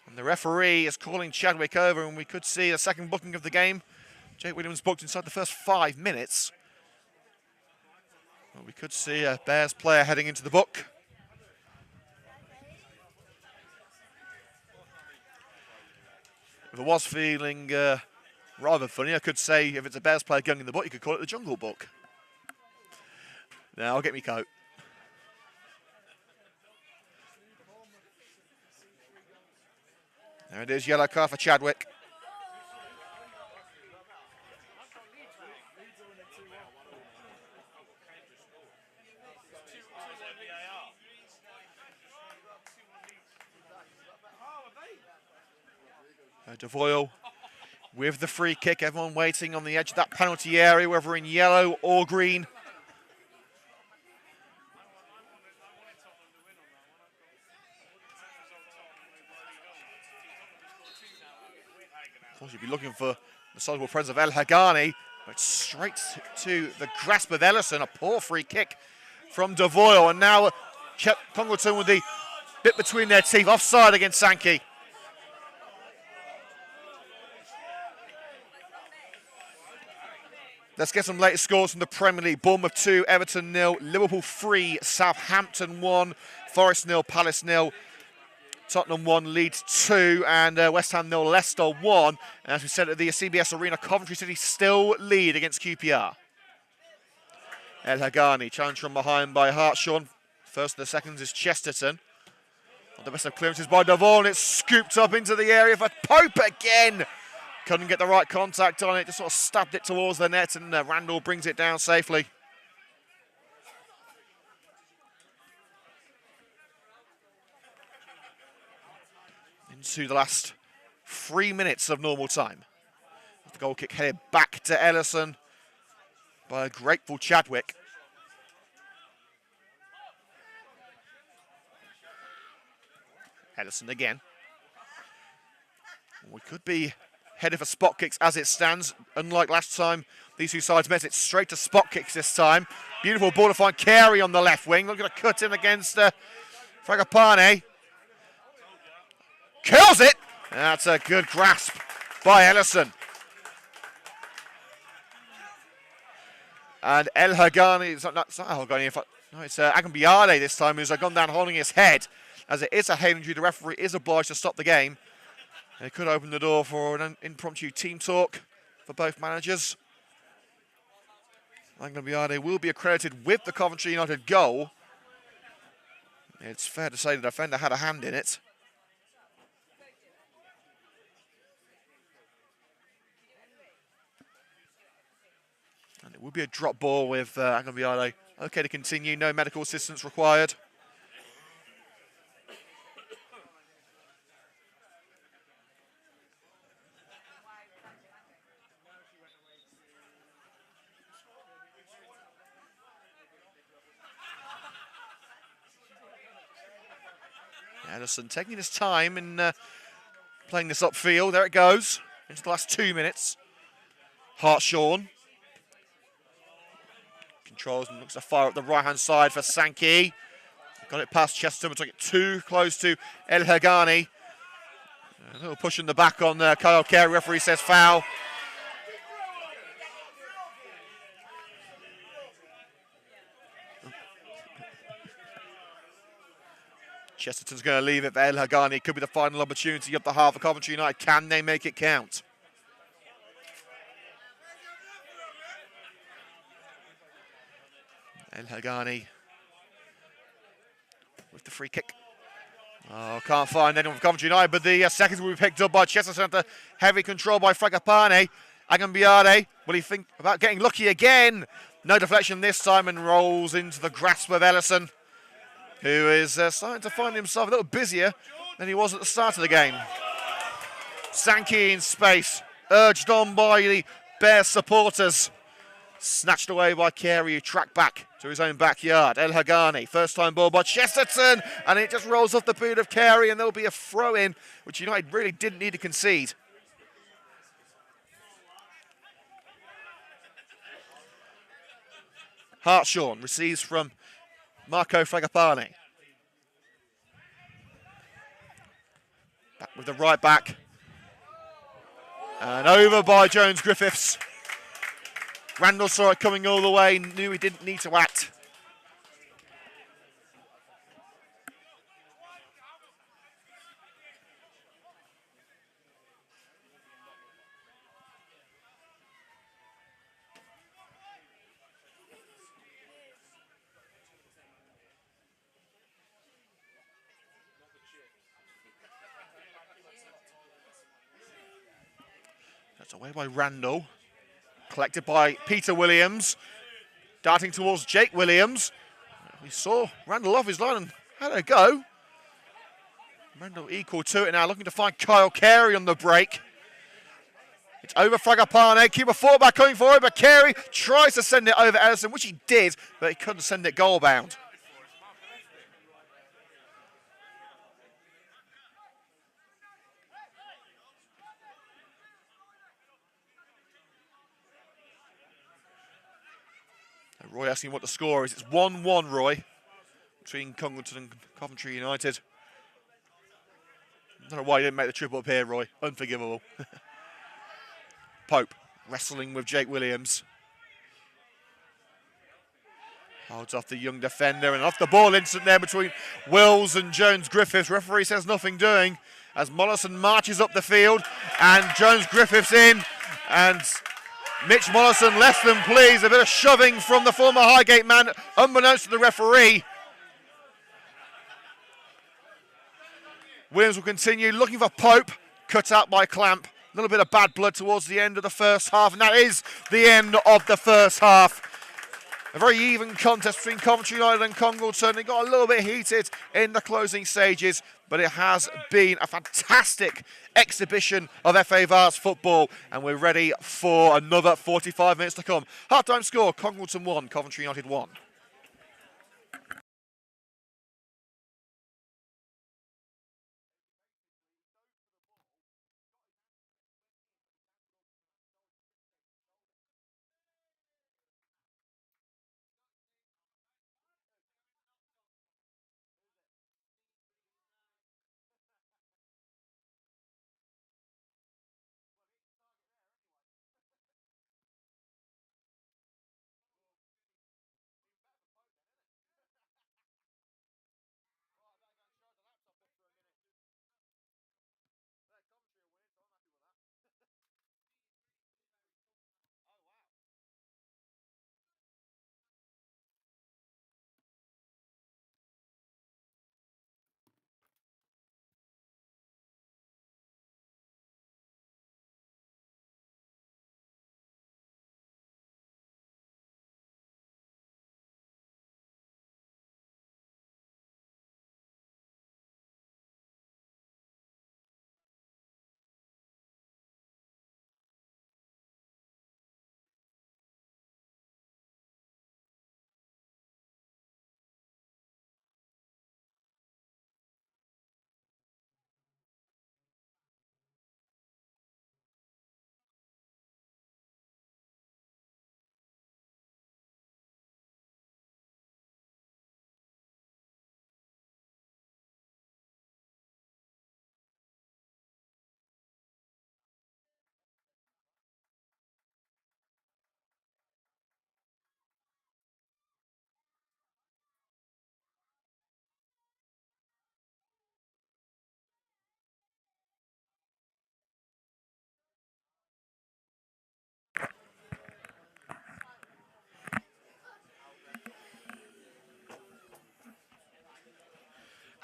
S1: And the referee is calling Chadwick over, and we could see a second booking of the game. Jake Williams booked inside the first 5 minutes. Well, we could see a Bears player heading into the book. If it was feeling rather funny, I could say if it's a Bears player going in the book, you could call it the Jungle Book. Now I'll get me coat. There it is, yellow card for Chadwick. Devoyle with the free kick. Everyone waiting on the edge of that penalty area, whether in yellow or green. Of course, you'd be looking for the soluble presence of El Hagani, but straight to the grasp of Ellison. A poor free kick from Devoyle, and now Congleton with the bit between their teeth. Offside against Sankey. Let's get some latest scores from the Premier League. Bournemouth 2, Everton 0, Liverpool 3, Southampton 1, Forest 0, Palace 0, Tottenham 1, Leeds 2, and West Ham 0, Leicester 1. And as we said at the CBS Arena, Coventry City still lead against QPR. El Hagani, challenged from behind by Hartshorn. First and the seconds is Chesterton. On the best of clearances by Devoyle, and it's scooped up into the area for Pope again. Couldn't get the right contact on it, just sort of stabbed it towards the net, and Randall brings it down safely. Into the last 3 minutes of normal time. The goal kick headed back to Ellison by a grateful Chadwick. Ellison again. We could be headed for spot kicks as it stands. Unlike last time, these two sides met it straight to spot kicks this time. Beautiful ball to find Carey on the left wing. Look at a cut in against Fragapane. Kills it! That's a good grasp by Ellison. And El Hagani, it's not El Hagani, in fact, no, it's Agambiade this time, who's gone down holding his head. As it is a head injury, the referee is obliged to stop the game. It could open the door for an impromptu team talk for both managers. Agambiade will be accredited with the Coventry United goal. It's fair to say the defender had a hand in it. And it will be a drop ball with Agambiade. Okay to continue, no medical assistance required. Ellison taking his time in playing this upfield. There it goes. Into the last 2 minutes. Hartshawn. Controls and looks to fire up the right-hand side for Sankey. Got it past Chesterton, but took it too close to El Hagani. A little push in the back on Kyle Carey. Referee says foul. Chesterton's going to leave it for El Hagani. It could be the final opportunity of the half for Coventry United. Can they make it count? El Hagani with the free kick. Oh, can't find anyone for Coventry United, but the seconds will be picked up by Chesterton after heavy control by Fragapane. Agambiade, will he think about getting lucky again? No deflection this time and rolls into the grasp of Ellison, who is starting to find himself a little busier than he was at the start of the game. Sankey in space, urged on by the Bears supporters. Snatched away by Carey, who tracked back to his own backyard. El Hagani, first time ball by Chesterton, and it just rolls off the boot of Carey, and there'll be a throw-in, which United really didn't need to concede. Hartshawn receives from Marco Fragapane. Back with the right back. And over by Jones Griffiths. Randall saw it coming all the way, knew he didn't need to act. That's away by Randall. Collected by Peter Williams. Darting towards Jake Williams. We saw Randall off his line and had a go. Randall equal to it now, looking to find Kyle Carey on the break. It's over Fragapane. Keeper fullback coming forward, but Carey tries to send it over Ellison, which he did, but he couldn't send it goal bound. Roy asking what the score is. It's 1-1, Roy, between Congleton and Coventry United. I don't know why you didn't make the trip up here, Roy. Unforgivable. Pope wrestling with Jake Williams. Holds off the young defender, and off the ball incident there between Wills and Jones Griffiths. Referee says nothing doing as Mollison marches up the field, and Jones Griffiths in, and Mitch Mollison less than pleased. A bit of shoving from the former Highgate man, unbeknownst to the referee. Williams will continue looking for Pope, cut out by Clamp. A little bit of bad blood towards the end of the first half, and that is the end of the first half. A very even contest between Coventry United and Congleton. It got a little bit heated in the closing stages, but it has been a fantastic exhibition of FA Vase football, and we're ready for another 45 minutes to come. Half-time score, Congleton 1, Coventry United 1.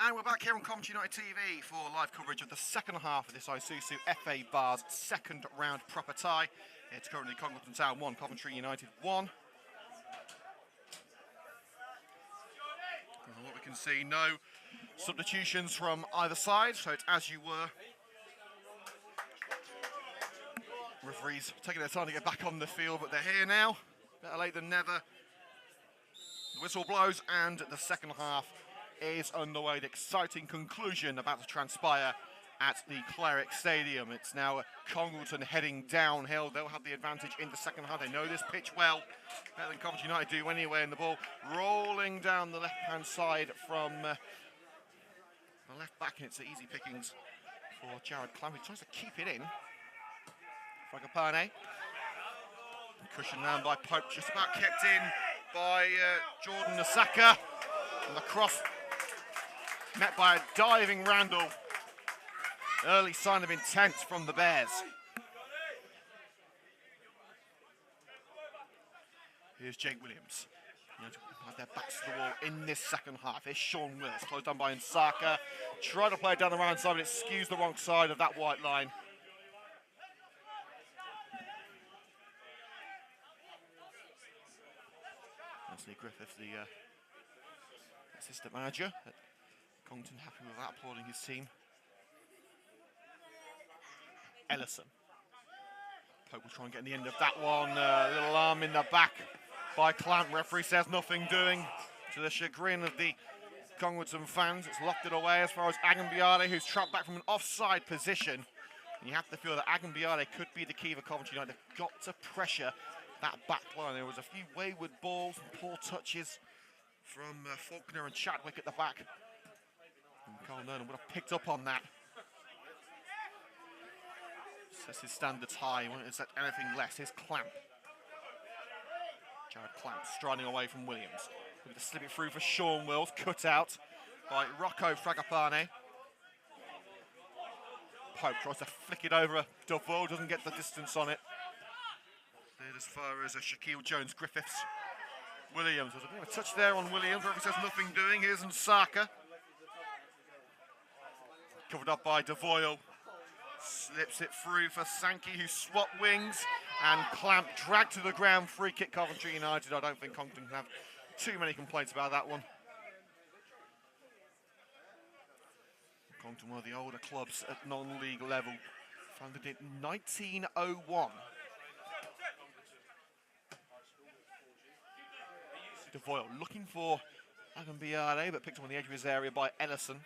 S1: And we're back here on Coventry United TV for live coverage of the second half of this Isuzu FA Vase second round proper tie. It's currently Congleton Town 1, Coventry United 1. And what we can see, no substitutions from either side, so it's as you were. Referees taking their time to get back on the field, but they're here now. Better late than never. The whistle blows and the second half is underway. The exciting conclusion about to transpire at the Cleric Stadium. It's now Congleton heading downhill. They'll have the advantage in the second half. They know this pitch well, better than Coventry United do anyway. And the ball rolling down the left-hand side from the left back, and it's easy pickings for Jared Clamp. He tries to keep it in. Fragapane. Cushion down by Pope, just about kept in by Jordan Nasaka. And the cross met by a diving Randall. Early sign of intent from the Bears. Here's Jake Williams. Their backs to the wall in this second half. Here's Sean Wills, closed down by Nsaka. Try to play it down the right side, but it skews the wrong side of that white line. Anthony Griffith, the assistant manager at Congleton, happy with that, applauding his team. Ellison. Pope will try and get in the end of that one. Little arm in the back by Clamp. Referee says nothing doing. To the chagrin of the Congleton fans, it's locked it away as far as Agambiade, who's trapped back from an offside position. And you have to feel that Agambiade could be the key for Coventry United. They've got to pressure that back line. There was a few wayward balls and poor touches from Faulkner and Chadwick at the back. And Carl Nolan would have picked up on that. Sets his standards high. He won't accept anything less. Here's Clamp. Jared Clamp striding away from Williams. Looking to slip it through for Sean Wills. Cut out by Rocco Fragapane. Pope tries to flick it over. Duval doesn't get the distance on it. Cleared as far as Shaquille Jones-Griffiths. Williams, there's a bit of a touch there on Williams. Referee says nothing doing. Here's Nsaka. Covered up by Devoyle. Slips it through for Sankey, who swapped wings. And Clamp dragged to the ground. Free kick Coventry United. I don't think Congleton can have too many complaints about that one. Congleton, one of the older clubs at non-league level. Founded in 1901. Devoyle looking for Agambiade, but picked up on the edge of his area by Ellison.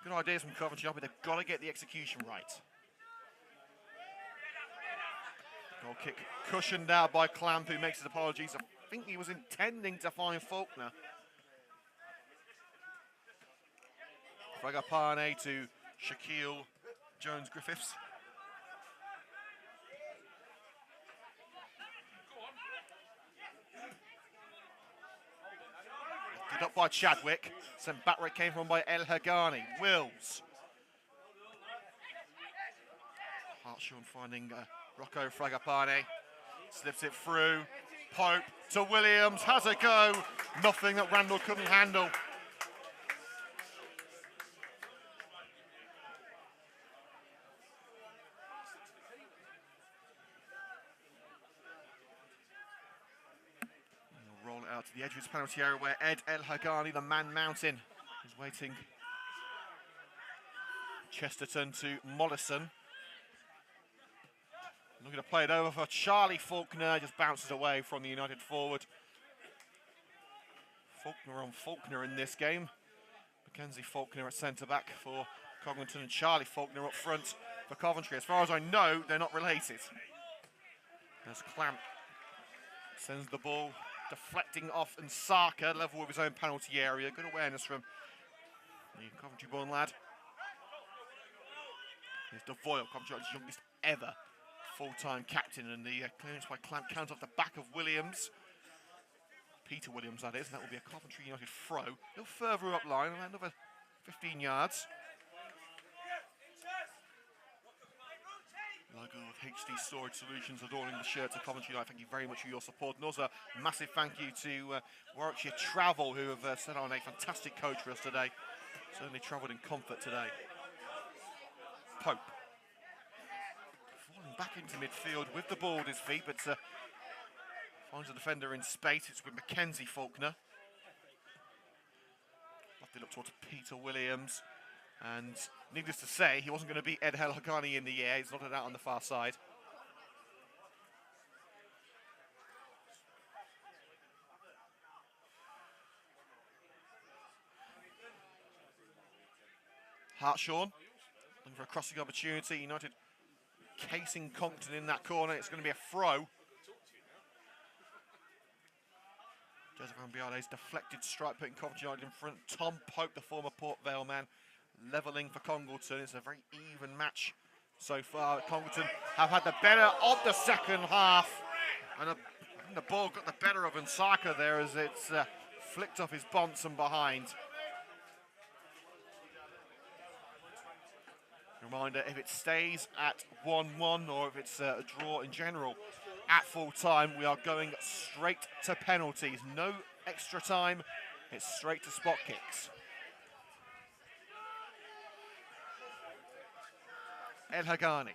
S1: Good ideas from Coventry, but they've got to get the execution right. Goal kick cushioned out by Clamp, who makes his apologies. I think he was intending to find Faulkner. Fragapane to Shaquille Jones-Griffiths. Up by Chadwick. Sent back where it came from by El Hagani. Wills. Hartshorn finding Rocco Fragapane. Slips it through. Pope to Williams. Has a go. Nothing that Randall couldn't handle. Roll it out to the edge of his penalty area where Ed El Hagani, the man mountain, is waiting. Chesterton to Mollison. Looking to play it over for Charlie Faulkner, just bounces away from the United forward. Faulkner on Faulkner in this game. Mackenzie Faulkner at centre-back for Congleton and Charlie Faulkner up front for Coventry. As far as I know, they're not related. As Clamp sends the ball deflecting off Nsaka, level with his own penalty area. Good awareness from the Coventry-born lad. Here's Devoyle, Coventry's youngest ever full-time captain, and the clearance by Clamp counts off the back of Williams. Peter Williams, that is, and that will be a Coventry United throw. A little further up line, around another 15 yards. Logo of HD Storage Solutions adorning the shirt of Coventry United. Thank you very much for your support. And also a massive thank you to Warwickshire Travel, who have set on a fantastic coach for us today. Certainly travelled in comfort today. Pope. Falling back into midfield with the ball at his feet, but finds a defender in space. It's with Mackenzie Faulkner. Left it up towards Peter Williams. And needless to say, he wasn't going to beat Ed Helhagani in the air. He's knotted out on the far side. Hartshawn looking for a crossing opportunity. United casing Congleton in that corner. It's going to be a throw. Joseph Ambiade's deflected strike putting Coventry United in front. Tom Pope, the former Port Vale man, levelling for Congleton. It's a very even match so far. Congleton have had the better of the second half. And the ball got the better of Nsaka there as it's flicked off his bonds and behind. Reminder, if it stays at 1-1 or if it's a draw in general at full time, we are going straight to penalties. No extra time, it's straight to spot kicks. El Hagani.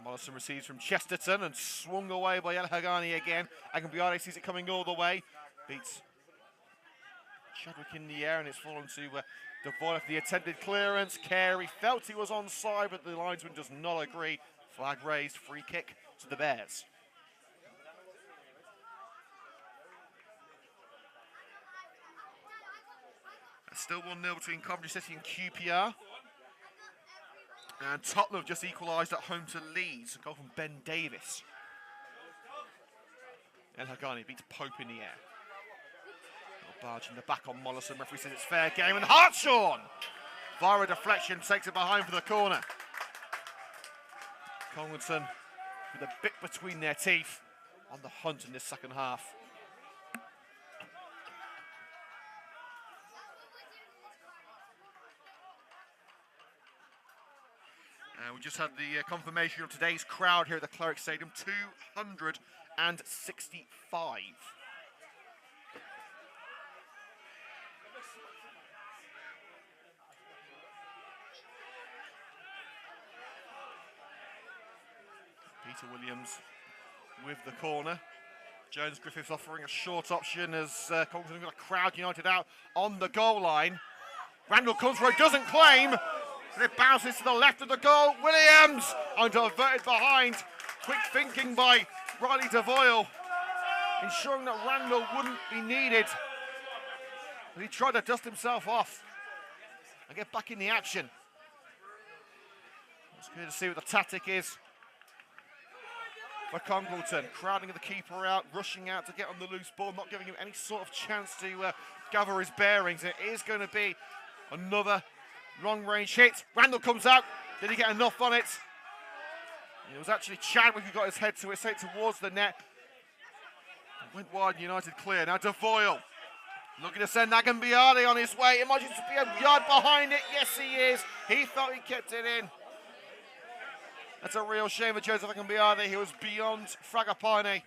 S1: Mollison receives from Chesterton and swung away by El Hagani again. Agambiade sees it coming all the way. Beats Chadwick in the air and it's fallen to Devoy for the attempted clearance. Carey felt he was onside, but the linesman does not agree. Flag raised, free kick to the Bears. Still 1-0 between Coventry City and QPR. And Tottenham have just equalised at home to Leeds. A goal from Ben Davis. El Hagani beats Pope in the air. Barge in the back on Mollison. Referee says it's fair game. And Hartshawn, via a deflection, takes it behind for the corner. Congleton with a bit between their teeth on the hunt in this second half. We just had the confirmation of today's crowd here at the Cleric Stadium, 265. Peter Williams with the corner. Jones Griffiths offering a short option as Congleton got a crowd United out on the goal line. Randall comes for it, doesn't claim. And it bounces to the left of the goal. Williams diverted behind. Quick thinking by Riley Devoyle, ensuring that Randall wouldn't be needed. But he tried to dust himself off and get back in the action. It's good to see what the tactic is for Congleton. Crowding the keeper out, rushing out to get on the loose ball, not giving him any sort of chance to gather his bearings. It is going to be another long-range hit. Randall comes out. Did he get enough on it? It was actually Chadwick who got his head to it, sent towards the net. It went wide and United clear. Now Devoyle looking to send Agambiade on his way. It might just be a yard behind it. Yes, he is. He thought he kept it in. That's a real shame for Joseph Agambiade. He was beyond Fragapane.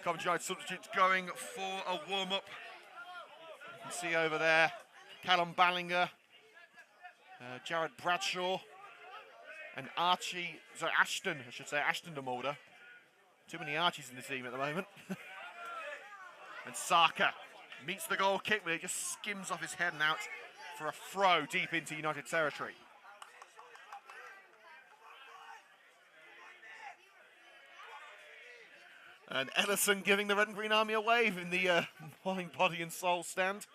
S1: Coventry United substitutes going for a warm-up. You can see over there, Callum Ballinger, Jared Bradshaw, and Ashton de Mulder. Too many Archies in the team at the moment. And Saka meets the goal kick, but it just skims off his head and out for a throw deep into United territory. And Ellison giving the Red and Green Army a wave in the Morning Body and Soul stand.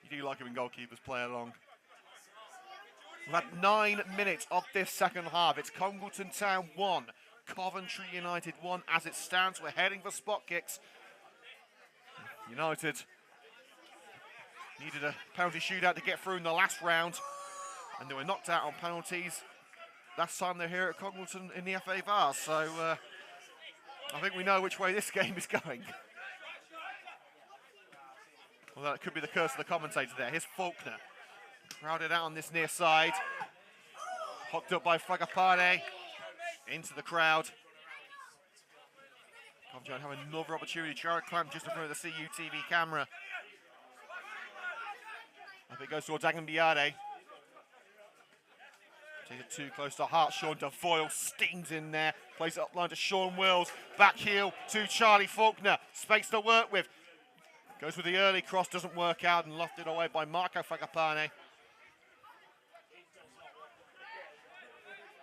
S1: You do like him when goalkeepers play along. We've had 9 minutes of this second half. It's Congleton Town 1, Coventry United 1 as it stands. We're heading for spot kicks. United needed a penalty shootout to get through in the last round, and they were knocked out on penalties. Last time they're here at Congleton in the FA Vase, so I think we know which way this game is going. Well, that could be the curse of the commentator there. Here's Faulkner, crowded out on this near side. Hooked up by Fragapane, into the crowd. Coventry have another opportunity. Jared Clamp just in front of the CUTV camera. Up it goes towards Agambiade. Takes it too close to Hartshorn. Devoyle stings in there. Plays it up line to Sean Wills. Back heel to Charlie Faulkner. Space to work with. Goes with the early cross. Doesn't work out and lofted away by Marco Fragapane.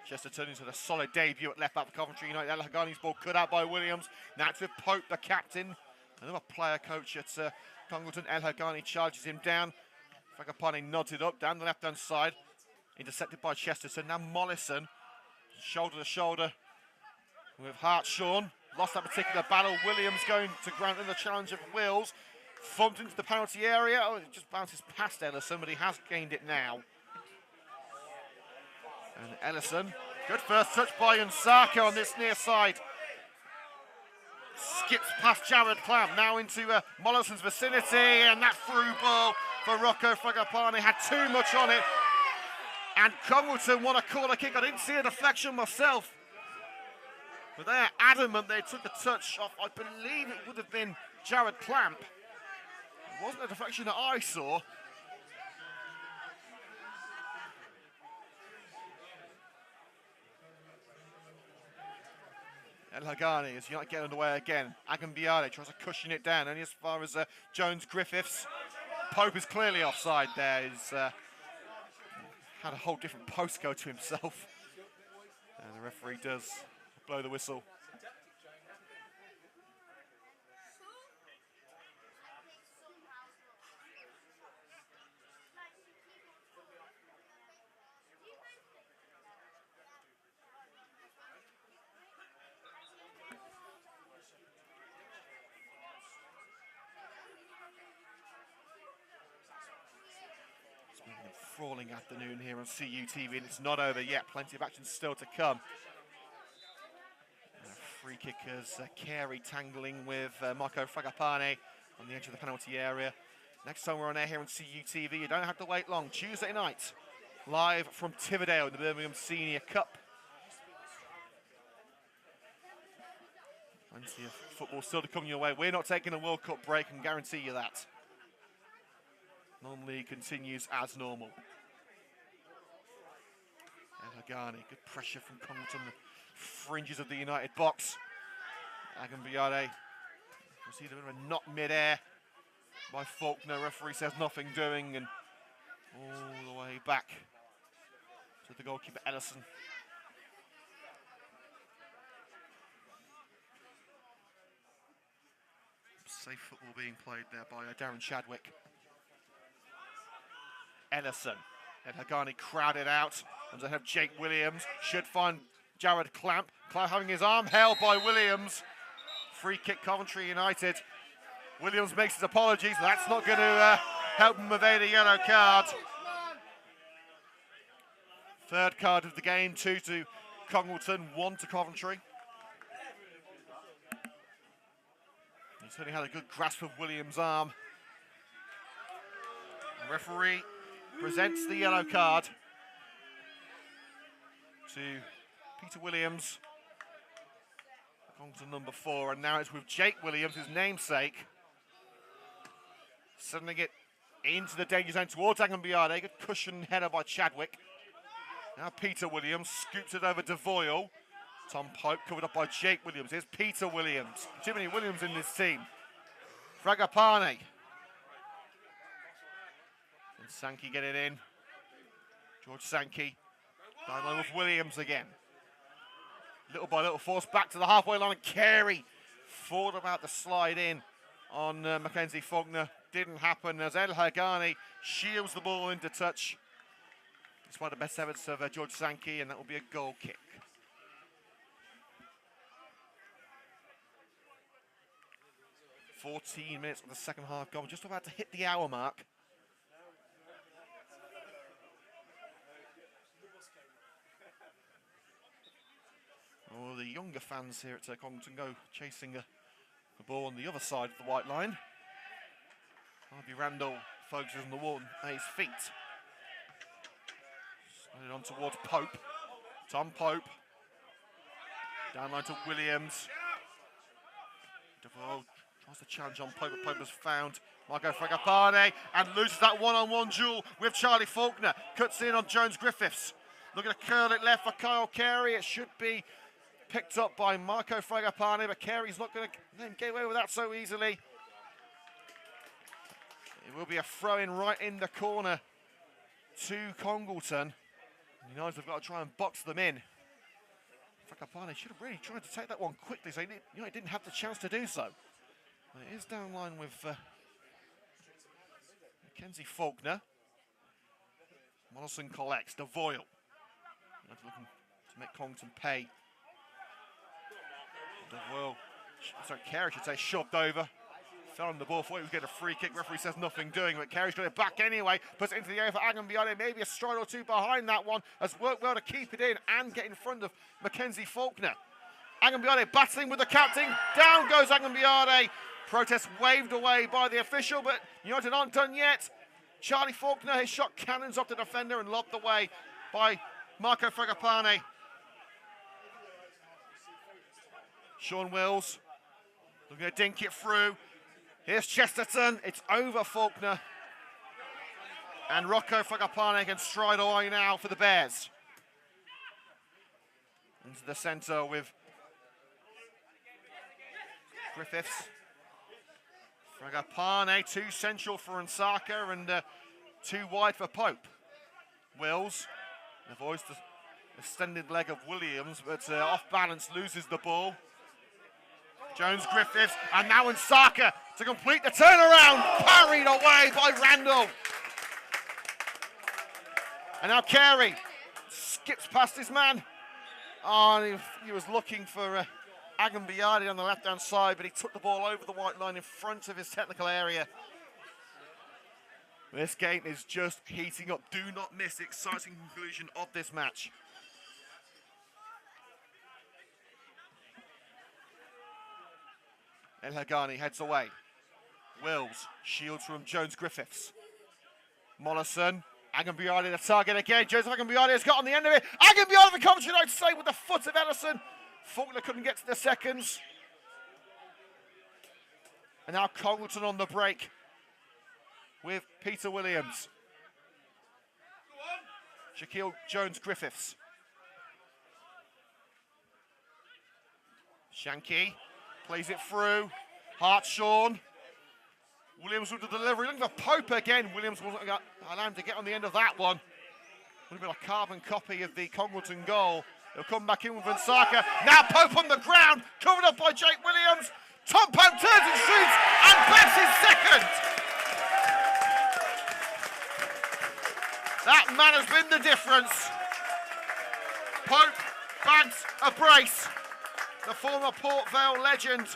S1: Chester turning into a solid debut at left back for Coventry United. El Hagani's ball cut out by Williams. Now it's with Pope, the captain. Another player coach at Congleton. El Hagani charges him down. Fragapane nods it up down the left-hand side. Intercepted by Chesterton. Now Mollison, shoulder to shoulder with Hartshorn. Lost that particular battle. Williams going to ground in the challenge of Wills. Thumped into the penalty area. Oh, it just bounces past Ellison, but he has gained it now. And Ellison, good first touch by Unsaka on this near side. Skips past Jared Clamp, now into Mollison's vicinity, and that through ball for Rocco Fragapane had too much on it. And Congleton won a corner kick. I didn't see a deflection myself. But they're adamant they took a touch off. I believe it would have been Jared Clamp. It wasn't a deflection that I saw. El Hagani as United get underway again. Agambiade tries to cushion it down, only as far as Jones-Griffiths. Pope is clearly offside there. He's had a whole different postcode to himself. And the referee does blow the whistle. Sprawling afternoon here on CUTV, and it's not over yet. Plenty of action still to come. Free kickers, Carey tangling with Marco Fragapane on the edge of the penalty area. Next time we're on air here on CUTV, you don't have to wait long. Tuesday night, live from Tividale in the Birmingham Senior Cup. Plenty of football still to come your way. We're not taking a World Cup break, and guarantee you that. Non-league continues as normal. El Hagani, good pressure from Congleton, the fringes of the United box. Agambiade, we'll see a bit of a knock mid-air by Faulkner. Referee says nothing doing, and all the way back to the goalkeeper Ellison. Safe football being played there by Darren Chadwick. Ellison. And Hagani crowded out. And they have Jake Williams. Should find Jared Clamp. Clamp having his arm held by Williams. Free kick Coventry United. Williams makes his apologies. That's not going to help him evade a yellow card. Third card of the game. 2 to Congleton, 1 to Coventry. He certainly had a good grasp of Williams' arm. The referee presents the yellow card to Peter Williams, Congleton number 4, and now it's with Jake Williams, his namesake, sending it into the danger zone towards Agambiade. Good cushion header by Chadwick. Now Peter Williams scoops it over Devoyle. Tom Pope covered up by Jake Williams. Here's Peter Williams. Too many Williams in this team. Fragapane. And Sankey get it in. George Sankey. Down low with Williams again. Little by little forced back to the halfway line. Carey thought about the slide in on Mackenzie Faulkner. Didn't happen as El Hagani shields the ball into touch. Despite the best efforts of George Sankey, and that will be a goal kick. "14 minutes of the second half gone. Just about to hit the hour mark. Oh, the younger fans here at Congleton go chasing the ball on the other side of the white line. Harvey Randall focuses on the wall at his feet. Sliding on towards Pope. Tom Pope. Down line to Williams. DeVoe tries to challenge on Pope, but Pope has found Marco Fragapane and loses that one-on-one duel with Charlie Faulkner. Cuts in on Jones Griffiths. Looking to curl it left for Kyle Carey. It should be picked up by Marco Fragapane, but Carey's not going to let him get away with that so easily. It will be a throw-in right in the corner to Congleton. United have got to try and box them in. Fragapane should have really tried to take that one quickly, so United didn't have the chance to do so. But it is down line with Mackenzie Faulkner. Mollison collects. DeVoyle. Looking to make Congleton pay. DeVoyle, sorry, Carey should say, shoved over. Fell on the ball, thought he was getting a free kick. Referee says nothing doing, but Carey's got it back anyway. Puts it into the air for Agambiade. Maybe a stride or two behind that one. Has worked well to keep it in and get in front of Mackenzie Faulkner. Agambiade battling with the captain. Down goes Agambiade. Protest waved away by the official, but United aren't done yet. Charlie Faulkner, his shot cannons off the defender and lobbed away by Marco Fragapane. Sean Wills looking to dink it through. Here's Chesterton. It's over Faulkner. And Rocco Fragapane can stride away now for the Bears. Into the centre with Griffiths. Fragapane, too central for Nsaka and too wide for Pope. Wills avoids the extended leg of Williams, but off balance, loses the ball. Jones Griffiths, and now Nsaka to complete the turnaround, parried away by Randall. And now Carey skips past his man. Oh, he was looking for Agambiade on the left-hand side, but he took the ball over the white line in front of his technical area. This game is just heating up. Do not miss the exciting conclusion of this match. El Hagani heads away. Wills shields from Jones Griffiths. Mollison, Agambiade the target again. Joseph Agambiade has got on the end of it. Agambiade for Coventry United save with the foot of Ellison. Faulkner couldn't get to the seconds. And now Congleton on the break with Peter Williams. Shaquille Jones Griffiths. Shanky plays it through. Hartshawn. Williams with the delivery. Looking for Pope again. Williams wasn't allowed to get on the end of that one. Would have been a carbon copy of the Congleton goal. He'll come back in with Nsaka. Now Pope on the ground. Covered up by Jake Williams. Tom Pope turns and shoots. And bats his second. That man has been the difference. Pope bags a brace. The former Port Vale legend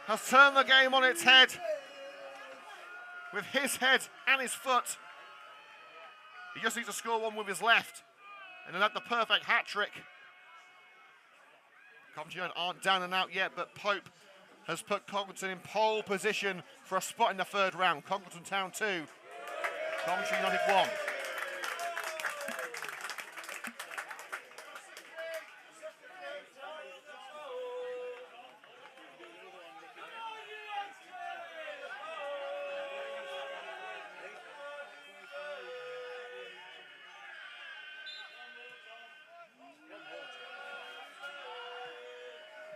S1: has turned the game on its head with his head and his foot. He just needs to score one with his left and then have the perfect hat-trick. Coventry United aren't down and out yet, but Pope has put Congleton in pole position for a spot in the third round. Congleton Town 2, Coventry United 1.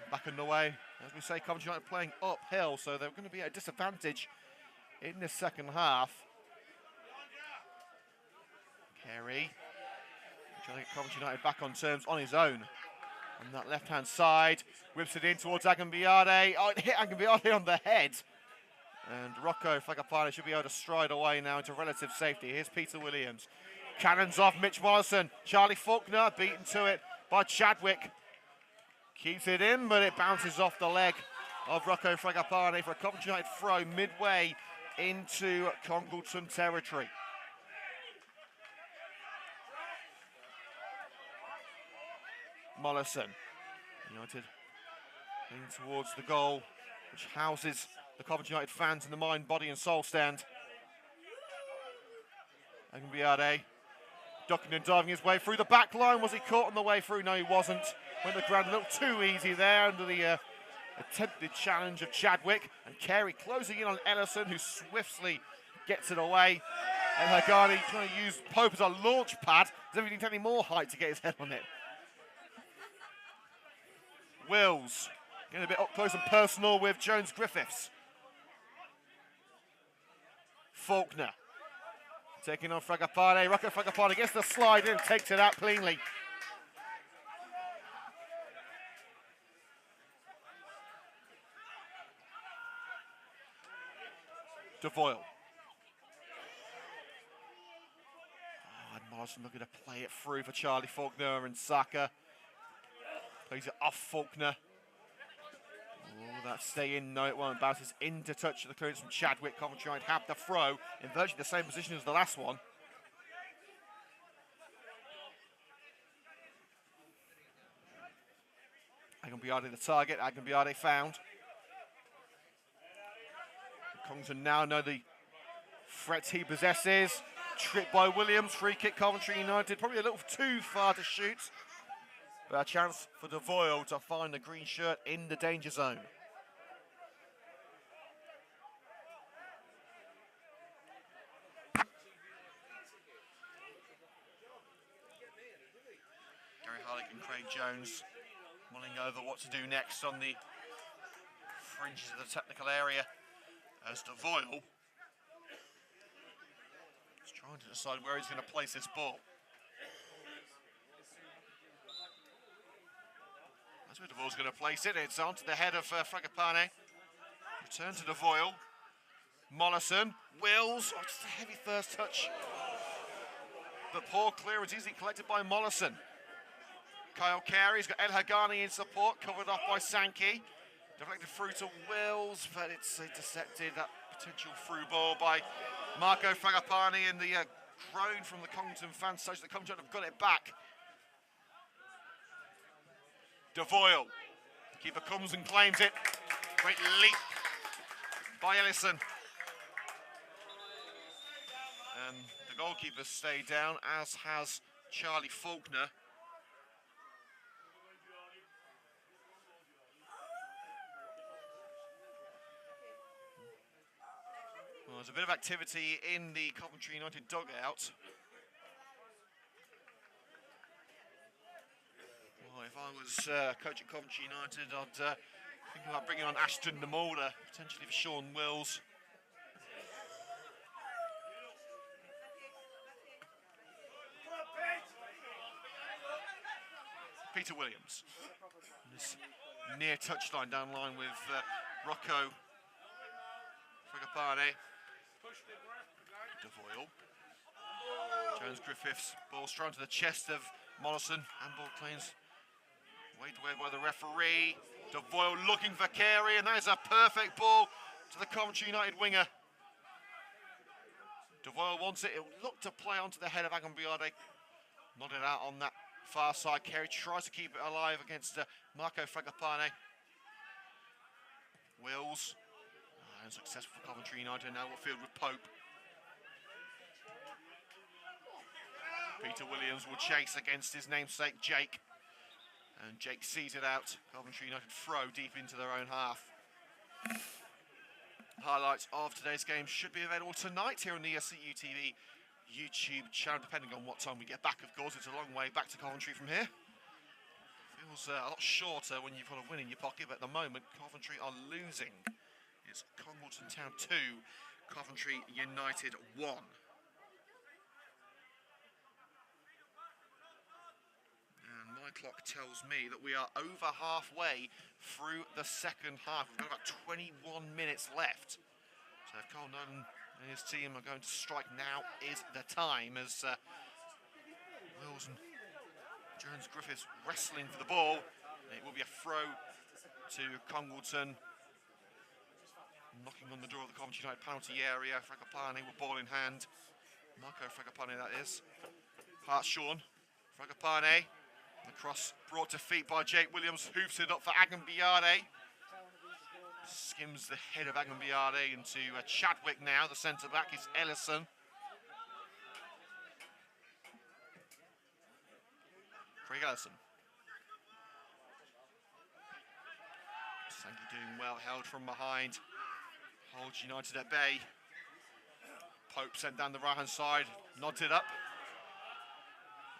S1: Back underway, as we say, Coventry United playing uphill, so they're going to be at a disadvantage in the second half. Carey trying to get Coventry United back on terms on his own. On that left-hand side, whips it in towards Agambiade. Oh, it hit Agambiade on the head. And Rocco Fragapane should be able to stride away now into relative safety. Here's Peter Williams. Cannons off Mitch Mollison. Charlie Faulkner beaten to it by Chadwick. Keeps it in, but it bounces off the leg of Rocco Fragapane for a Coventry United throw midway into Congleton territory. Mollison. United heading towards the goal, which houses the Coventry United fans in the mind, body and soul stand. Agambiade ducking and diving his way through the back line. Was he caught on the way through? No, he wasn't. Went the ground a little too easy there under the attempted challenge of Chadwick, and Carey closing in on Ellison, who swiftly gets it away. And Hagani trying to use Pope as a launch pad. Does everything take any more height to get his head on it? Wills getting a bit up close and personal with Jones Griffiths. Faulkner taking on Fragapane. Rocco Fragapane gets the slide in, takes it out cleanly. DeVoyle. And Morrison looking to play it through for Charlie Faulkner, and Saka plays it off Faulkner. Oh, that stay in, no it won't. Bounces into touch of the clearance from Chadwick. Coventry might have the throw in virtually the same position as the last one. Agambiade the target, Agambiade found. Congleton now know the threat he possesses. Tripped by Williams, free kick Coventry United. Probably a little too far to shoot. But a chance for DeVoyle to find the green shirt in the danger zone. Gary Harlick and Craig Jones mulling over what to do next on the fringes of the technical area, as DeVoyle is trying to decide where he's going to place this ball. That's where DeVoyle's going to place it. It's onto the head of Fragapane. Return to DeVoyle. Mollison. Wills. Oh, just a heavy first touch. But poor clearance easily collected by Mollison. Kyle Carey's got El Hagani in support, covered off by Sankey. Deflected through to Wills, but it's intercepted, that potential through ball by Marco Fragapane, and the groan from the Congleton fans such that Congleton have got it back. DeVoyle, keeper comes and claims it. Great leap by Ellison. And the goalkeeper stayed down, as has Charlie Faulkner. Well, there's a bit of activity in the Coventry United dugout. Well, if I was coach at Coventry United, I'd think about bringing on Ashton de Mulder, potentially for Sean Wills. Peter Williams. This near touchline down line with Rocco Fragapane. DeVoyle. Jones Griffiths. Ball straight to the chest of Mollison. Handball claims waved away by the referee. DeVoyle looking for Carey, and that is a perfect ball to the Coventry United winger. DeVoyle wants it. He'll look to play onto the head of Agambiade. Nodded out on that far side. Carey tries to keep it alive against Marco Fragapane. Wills. Unsuccessful for Coventry United. Now we'll field with Pope. Peter Williams will chase against his namesake Jake. And Jake sees it out. Coventry United throw deep into their own half. Highlights of today's game should be available tonight here on the CUTV YouTube channel, depending on what time we get back, of course. It's a long way back to Coventry from here. Feels a lot shorter when you've got a win in your pocket, but at the moment, Coventry are losing. It's Congleton Town 2, Coventry United 1. And my clock tells me that we are over halfway through the second half. We've got about 21 minutes left. So if Cole Nolan and his team are going to strike, now is the time, as Wills and Jones Griffiths wrestling for the ball. It will be a throw to Congleton. Knocking on the door of the Coventry United penalty area. Fragapane with ball in hand. Marco Fragapane, that is. Hart-Shawn. Fragapane. The cross brought to feet by Jake Williams. Hoofs it up for Agambiade. Skims the head of Agambiade into Chadwick now. The centre-back is Ellison. Craig Ellison. Sankey doing well, held from behind. Holds United at bay. Pope sent down the right-hand side, nods it up.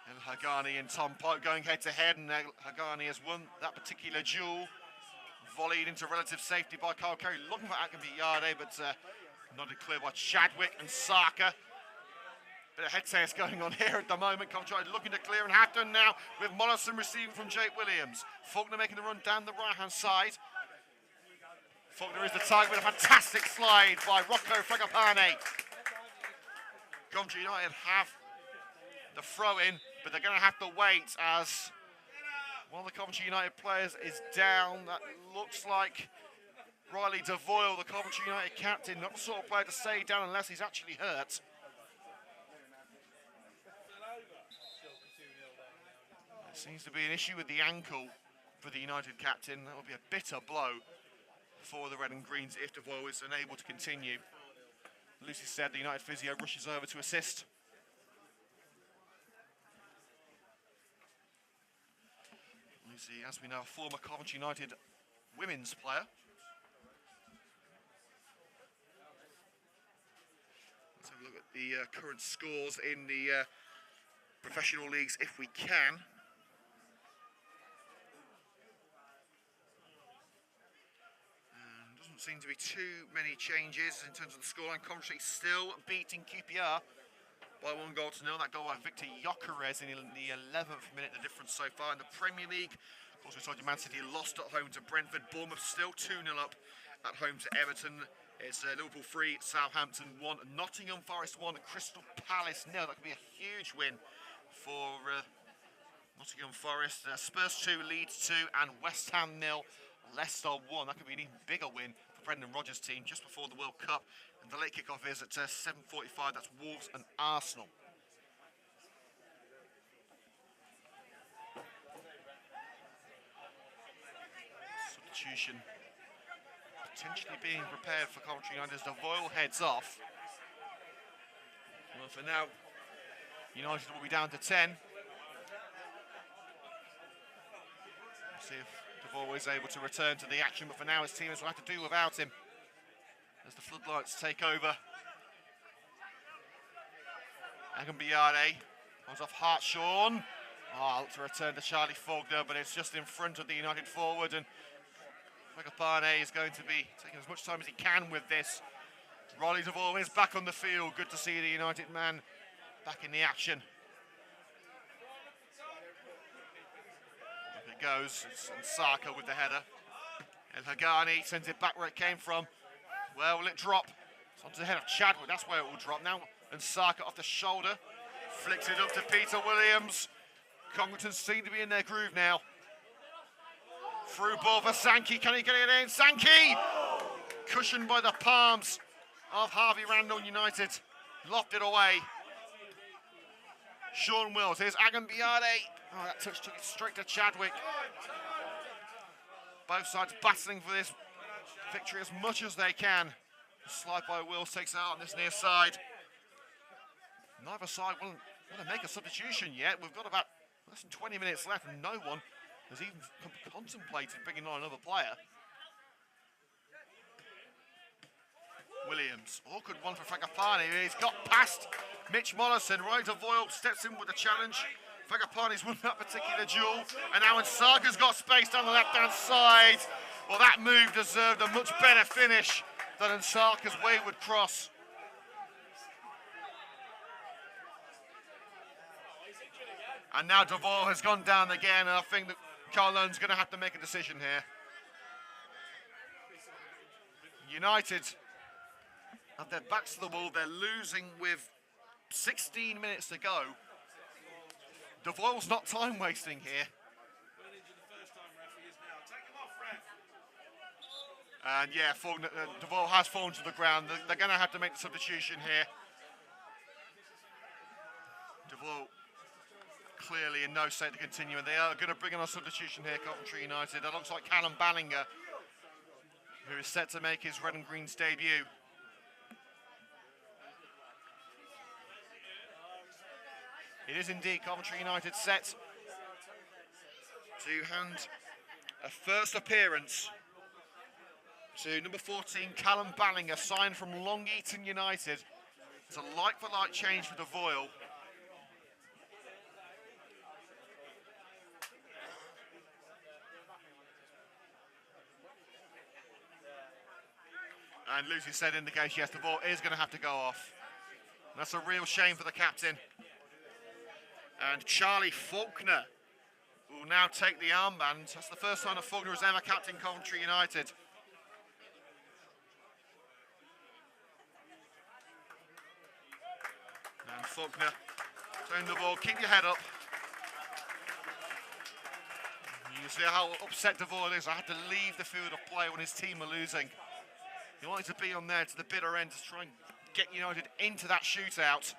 S1: And Hagani and Tom Pope going head-to-head, and Hagani has won that particular duel. Volleyed into relative safety by Kyle Carey, looking for Akinbiyade, but nodded clear by Chadwick and Saka. Bit of head tennis going on here at the moment. Coventry looking to clear and have done now, with Mollison receiving from Jake Williams. Faulkner making the run down the right-hand side. Faulkner is the target with a fantastic slide by Rocco Fragapane. Coventry United have the throw-in, but they're going to have to wait as one of the Coventry United players is down. That looks like Riley Devoyle, the Coventry United captain, not the sort of player to stay down unless he's actually hurt. There seems to be an issue with the ankle for the United captain. That will be a bitter blow for the Red and Greens if Devoyle is unable to continue. Lucy said the United physio rushes over to assist. Lucy, as we know, a former Coventry United women's player. Let's have a look at the current scores in the professional leagues if we can. Doesn't seem to be too many changes in terms of the scoreline. Coventry still beating QPR by 1-0. That goal by Victor Gyökeres in the 11th minute, the difference so far in the Premier League. Of course, we told you Man City lost at home to Brentford. Bournemouth still 2-0 up at home to Everton. It's Liverpool 3, Southampton 1, Nottingham Forest 1, Crystal Palace 0. That could be a huge win for Nottingham Forest. Spurs 2, Leeds 2, and West Ham 0, Leicester 1. That could be an even bigger win for Brendan Rodgers' team just before the World Cup. And the late kickoff is at 7:45. That's Wolves and Arsenal. Substitution potentially being prepared for Coventry United as Devoyle heads off. Well, for now, United will be down to 10. We'll see if Devoyle is able to return to the action, but for now his team will have to do without him as the floodlights take over. Akinbiyade comes off Hartshorn. Look to return to Charlie Faulkner, but it's just in front of the United forward, and Fragapane is going to be taking as much time as he can with this. Riley Devoyle is back on the field. Good to see the United man back in the action. Up it goes. It's Saka with the header. El Hagani sends it back where it came from. Where will it drop? It's onto the head of Chadwick. That's where it will drop now. And Saka off the shoulder. Flicks it up to Peter Williams. Congleton seem to be in their groove now. Through ball for Sankey. Can he get it in? Sankey! Cushioned by the palms of Harvey Randall United. Lofted away. Sean Wills. Here's Akinbiyade. That touch took it straight to Chadwick. Both sides battling for this victory as much as they can. The slide by Wills takes it out on this near side. Neither side want to make a substitution yet. We've got about less than 20 minutes left and no one has even contemplated bringing on another player. Williams, awkward one for Fragapane. He's got past Mitch Mollison. Riley Devoyle steps in with the challenge. Fragapane's won that particular duel. And now when Saka's got space down the left-hand side, well, that move deserved a much better finish than Saka's wayward cross. And now Devoyle has gone down again, and I think that Carl Lone's going to have to make a decision here. United have their backs to the wall. They're losing with 16 minutes to go. Devoyle's not time wasting here. And yeah, Devoyle has fallen to the ground. They're going to have to make the substitution here. Devoyle clearly in no state to continue, and they are going to bring on a substitution here, Coventry United. It looks like Callum Ballinger, who is set to make his Red and Greens debut. It is indeed Coventry United set to hand a first appearance to number 14, Callum Ballinger, signed from Long Eaton United. It's a like-for-like change for Devoyle. And Lucy said indicates, yes, the ball is going to have to go off. And that's a real shame for the captain. And Charlie Faulkner will now take the armband. That's the first time that Faulkner has ever captained Coventry United. And Faulkner, turn the ball, keep your head up. You can see how upset Devoyle is. I had to leave the field of play when his team are losing. He wanted to be on there to the bitter end to try and get United into that shootout.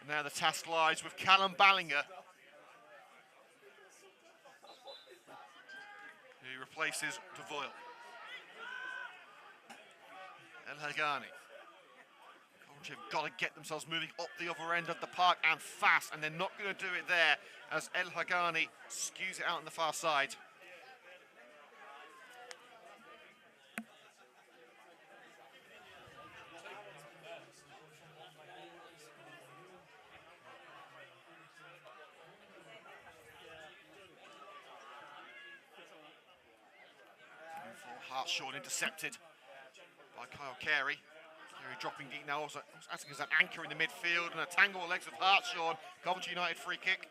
S1: And now the task lies with Callum Ballinger, who replaces Devoyle. El Hagani. Coventry have got to get themselves moving up the other end of the park and fast, and they're not going to do it there as El Hagani skews it out on the far side. Hartshorn intercepted by Kyle Carey. Carey dropping deep now, also acting as an anchor in the midfield, and a tangle of legs of Hartshorn. Coventry United free kick.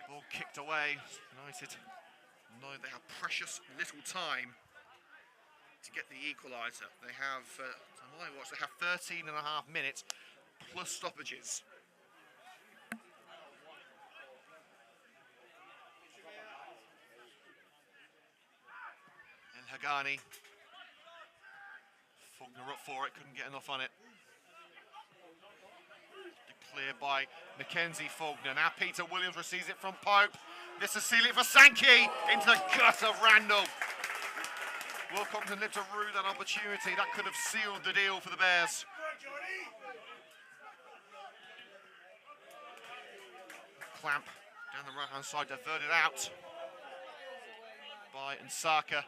S1: Ball kicked away. United know they have precious little time to get the equaliser. They have, to my watch, they have 13 and a half minutes plus stoppages. Hagani, Faulkner up for it, couldn't get enough on it. Cleared by Mackenzie Faulkner. Now Peter Williams receives it from Pope. This is sealing for Sankey into the gut of Randall. Will Congleton live to rue that opportunity? That could have sealed the deal for the Bears. Clamp down the right-hand side, diverted out by Nsaka.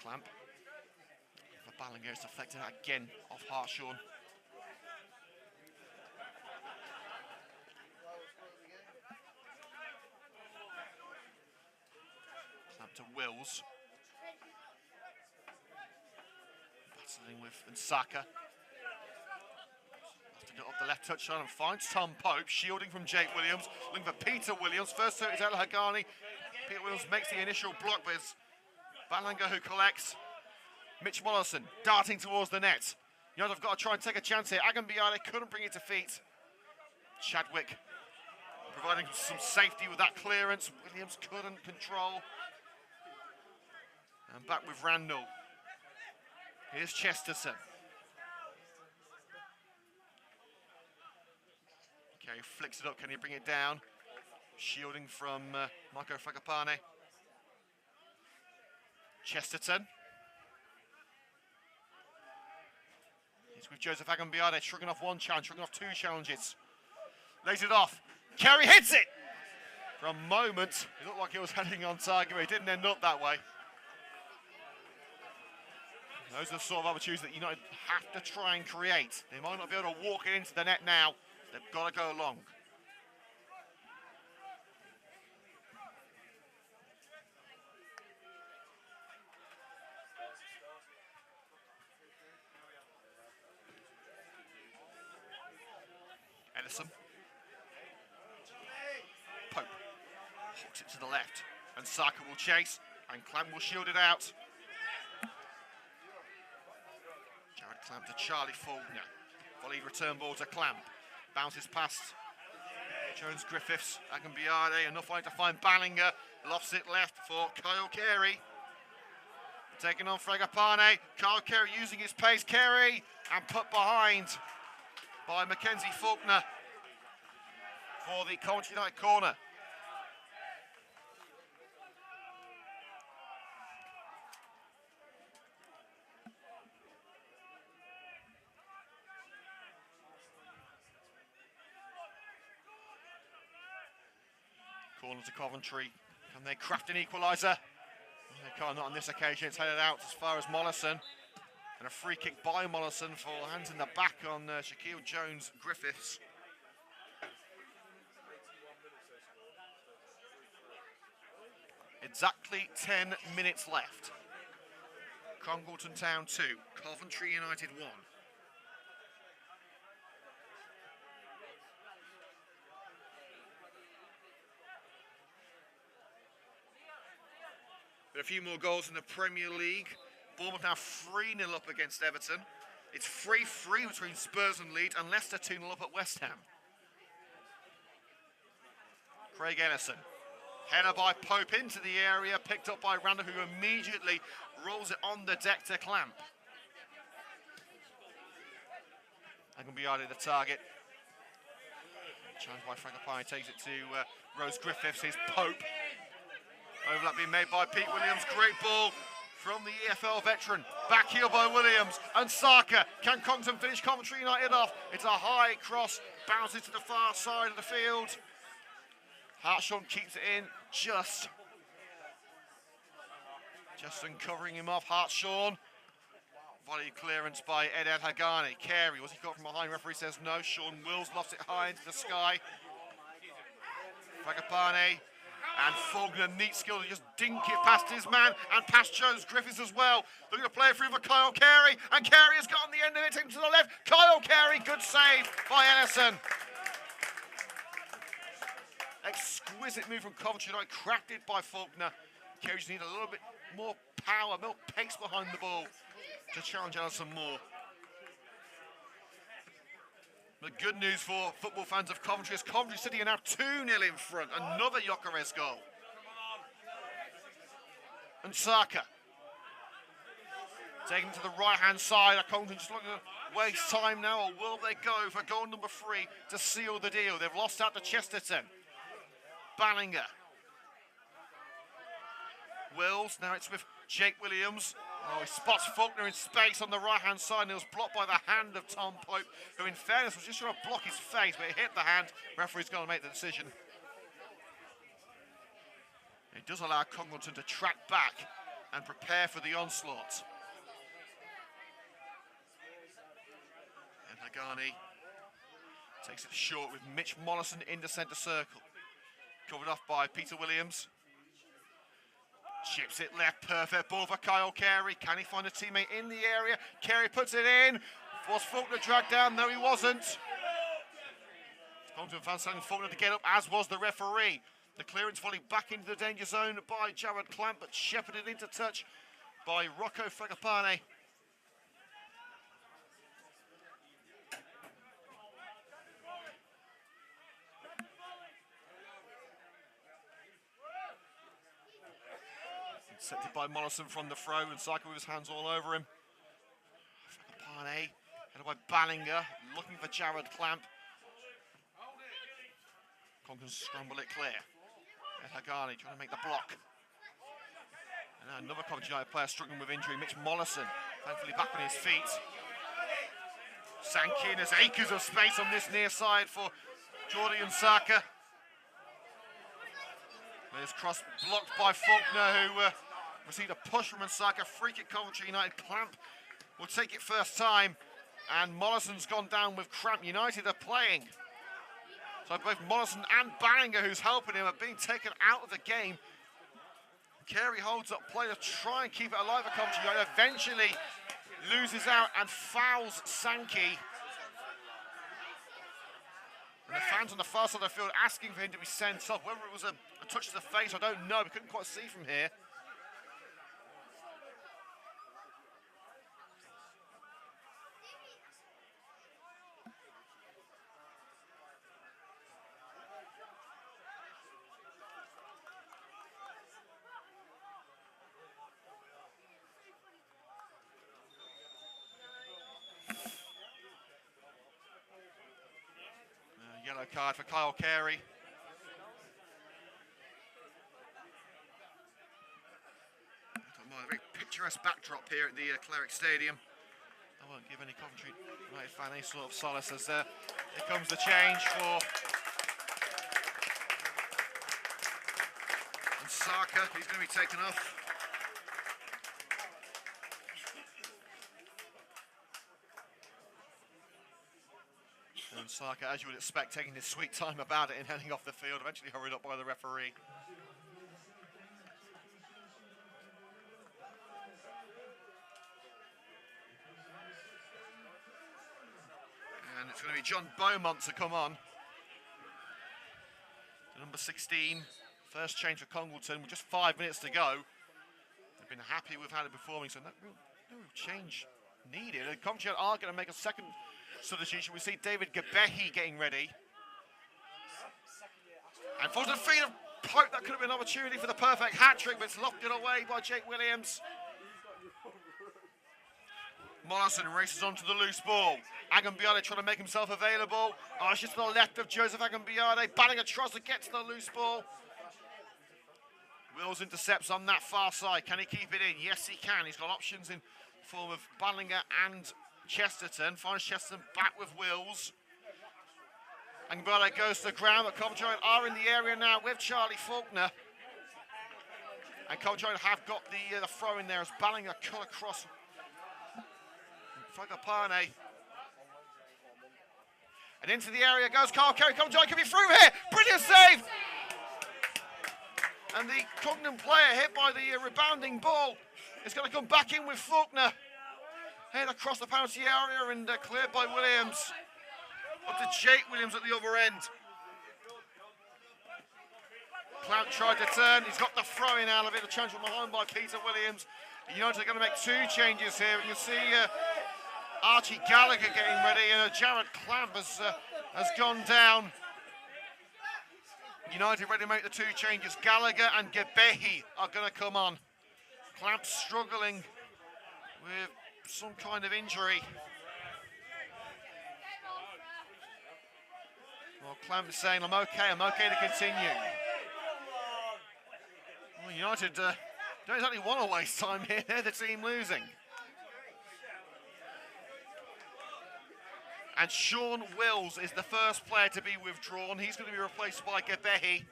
S1: Clamp for Ballinger, it's deflected again off Hartshorn. Clamp to Wills. Battling with Nsaka. Lifting it up the left touchline and finds Tom Pope, shielding from Jake Williams. Looking for Peter Williams. First to it is El Hagani. Peter Williams makes the initial block, but it's Ballinger who collects. Mitch Mollison darting towards the net. United have got to try and take a chance here. Agambiade couldn't bring it to feet. Chadwick providing some safety with that clearance. Williams couldn't control. And back with Randall. Here's Chesterton. Okay, flicks it up. Can he bring it down? Shielding from Marco Fragapane. Chesterton. He's with Joseph Agambiade, shrugging off one challenge, shrugging off two challenges. Lays it off. Carey hits it! For a moment, it looked like it was heading on target, but it didn't end up that way. Those are the sort of opportunities that United have to try and create. They might not be able to walk it into the net now. They've got to go long. Edison. Pope hooks it to the left, and Saka will chase, and Clamp will shield it out. Jared Clamp to Charlie Faulkner. Volley return ball to Clamp. Bounces past Jones Griffiths. Agambiade, enough line to find Ballinger. Lofts it left for Kyle Carey. Taking on Fragapane. Kyle Carey using his pace. Carey, and put behind by Mackenzie Faulkner for the Coventry United corner. Corner to Coventry. Can they craft an equaliser? They can't, not on this occasion. It's headed out as far as Mollison. And a free kick by Mollison for hands in the back on Shaquille Jones-Griffiths. Exactly 10 minutes left. Congleton Town 2, Coventry United 1. A few more goals in the Premier League. Bournemouth now 3-0 up against Everton. It's 3-3 between Spurs and Leeds, and Leicester 2-0 up at West Ham. Craig Ellison. Header by Pope into the area, picked up by Randall, who immediately rolls it on the deck to Clamp. Agambiadi the target. Challenged by Fragapane, takes it to Rose Griffiths, his Pope. Overlap being made by Pete Williams. Great ball from the EFL veteran. Back heel by Williams and Saka. Can Congleton finish Coventry United off? It's a high cross, bounces to the far side of the field. Hartshorn keeps it in, just uncovering him off. Hartshorn. Volley clearance by Ed Hagani. Carey, what's he got from behind? Referee says no. Sean Wills lofts it high into the sky. Fragapane. And Faulkner, neat skill to just dink it past his man and past Jones Griffiths as well. Looking to play it through for Kyle Carey, and Carey has got on the end of it, taken to the left. Kyle Carey, good save by Ellison. Exquisite move from Coventry United, crafted by Faulkner. Carey just needs a little bit more power, more pace behind the ball to challenge Ellison more. The good news for football fans of Coventry is Coventry City are now 2-0 in front. Another Gyökeres goal. And Saka. Taking to the right-hand side. Are Coventry just looking to waste time now, or will they go for goal number 3 to seal the deal? They've lost out to Chesterton. Ballinger. Wills, now it's with Jake Williams. Oh, he spots Faulkner in space on the right-hand side, and it was blocked by the hand of Tom Pope, who in fairness was just trying to block his face, but it hit the hand. Referee's going to make the decision. It does allow Congleton to track back and prepare for the onslaught. And Hagani takes it short with Mitch Mollison in the centre circle. Covered off by Peter Williams. Chips it left, perfect ball for Kyle Carey. Can he find a teammate in the area? Carey puts it in. Was Faulkner dragged down? No, he wasn't. Congleton fans telling Faulkner to get up, as was the referee. The clearance volley back into the danger zone by Jared Clamp, but shepherded into touch by Rocco Fragapane. Intercepted by Mollison from the throw, and Saka with his hands all over him. Fragapane, headed by Ballinger, looking for Jared Clamp. Congleton scramble it clear. And Hagani trying to make the block. And now another Coventry United player struggling with injury, Mitch Mollison, thankfully back on his feet. Sank in, there's acres of space on this near side for Jordi and Saka. There's cross blocked by Faulkner, who received a push from Saka. Free kick Coventry United. Clamp will take it first time, and Mollison's gone down with cramp. United are playing. So both Mollison and Ballinger, who's helping him, are being taken out of the game. Carey holds up play to try and keep it alive at Coventry United. Eventually loses out and fouls Sankey. And the fans on the far side of the field asking for him to be sent off. Whether it was a touch to the face, I don't know. We couldn't quite see from here. Yellow card for Kyle Carey. A very picturesque backdrop here at the Cleric Stadium. I won't give any Coventry United fan any sort of solace as here comes the change for Saka, he's going to be taken off. And Saka, as you would expect, taking his sweet time about it and heading off the field, eventually hurried up by the referee. And it's going to be John Beaumont to come on. Number 16, first change for Congleton with just 5 minutes to go. They've been happy with how they're performing, so no real change needed. And Coventry are going to make a second substitution. We see David Gabehi getting ready. And for the feet of Pope, that could have been an opportunity for the perfect hat-trick, but it's lofted away by Jake Williams. Morrison races onto the loose ball. Agambiade trying to make himself available. It's just to the left of Joseph Agambiade. Ballinger tries to get to the loose ball. Wills intercepts on that far side. Can he keep it in? Yes, he can. He's got options in the form of Ballinger and Chesterton. Finds Chesterton back with Wills. Agambiade goes to the ground, but Coventry are in the area now with Charlie Faulkner. And Coventry have got the throw in there as Ballinger cut across Fragapane. And into the area goes Carl Carey. Coventry could be through here. Brilliant save! And the Congleton player hit by the rebounding ball is going to come back in with Faulkner. Head across the penalty area and cleared by Williams. Up to Jake Williams at the other end. Clout tried to turn. He's got the throw-in out of it. A chance from behind by Peter Williams. United are going to make two changes here. You can see Archie Gallagher getting ready, and Jared Clamp has gone down. United ready to make the two changes. Gallagher and Gabehi are going to come on. Clamp struggling with some kind of injury. Well, Clamp is saying, I'm okay to continue. Well, United don't exactly want to waste time here. They're the team losing. And Sean Wills is the first player to be withdrawn. He's going to be replaced by Gabehi.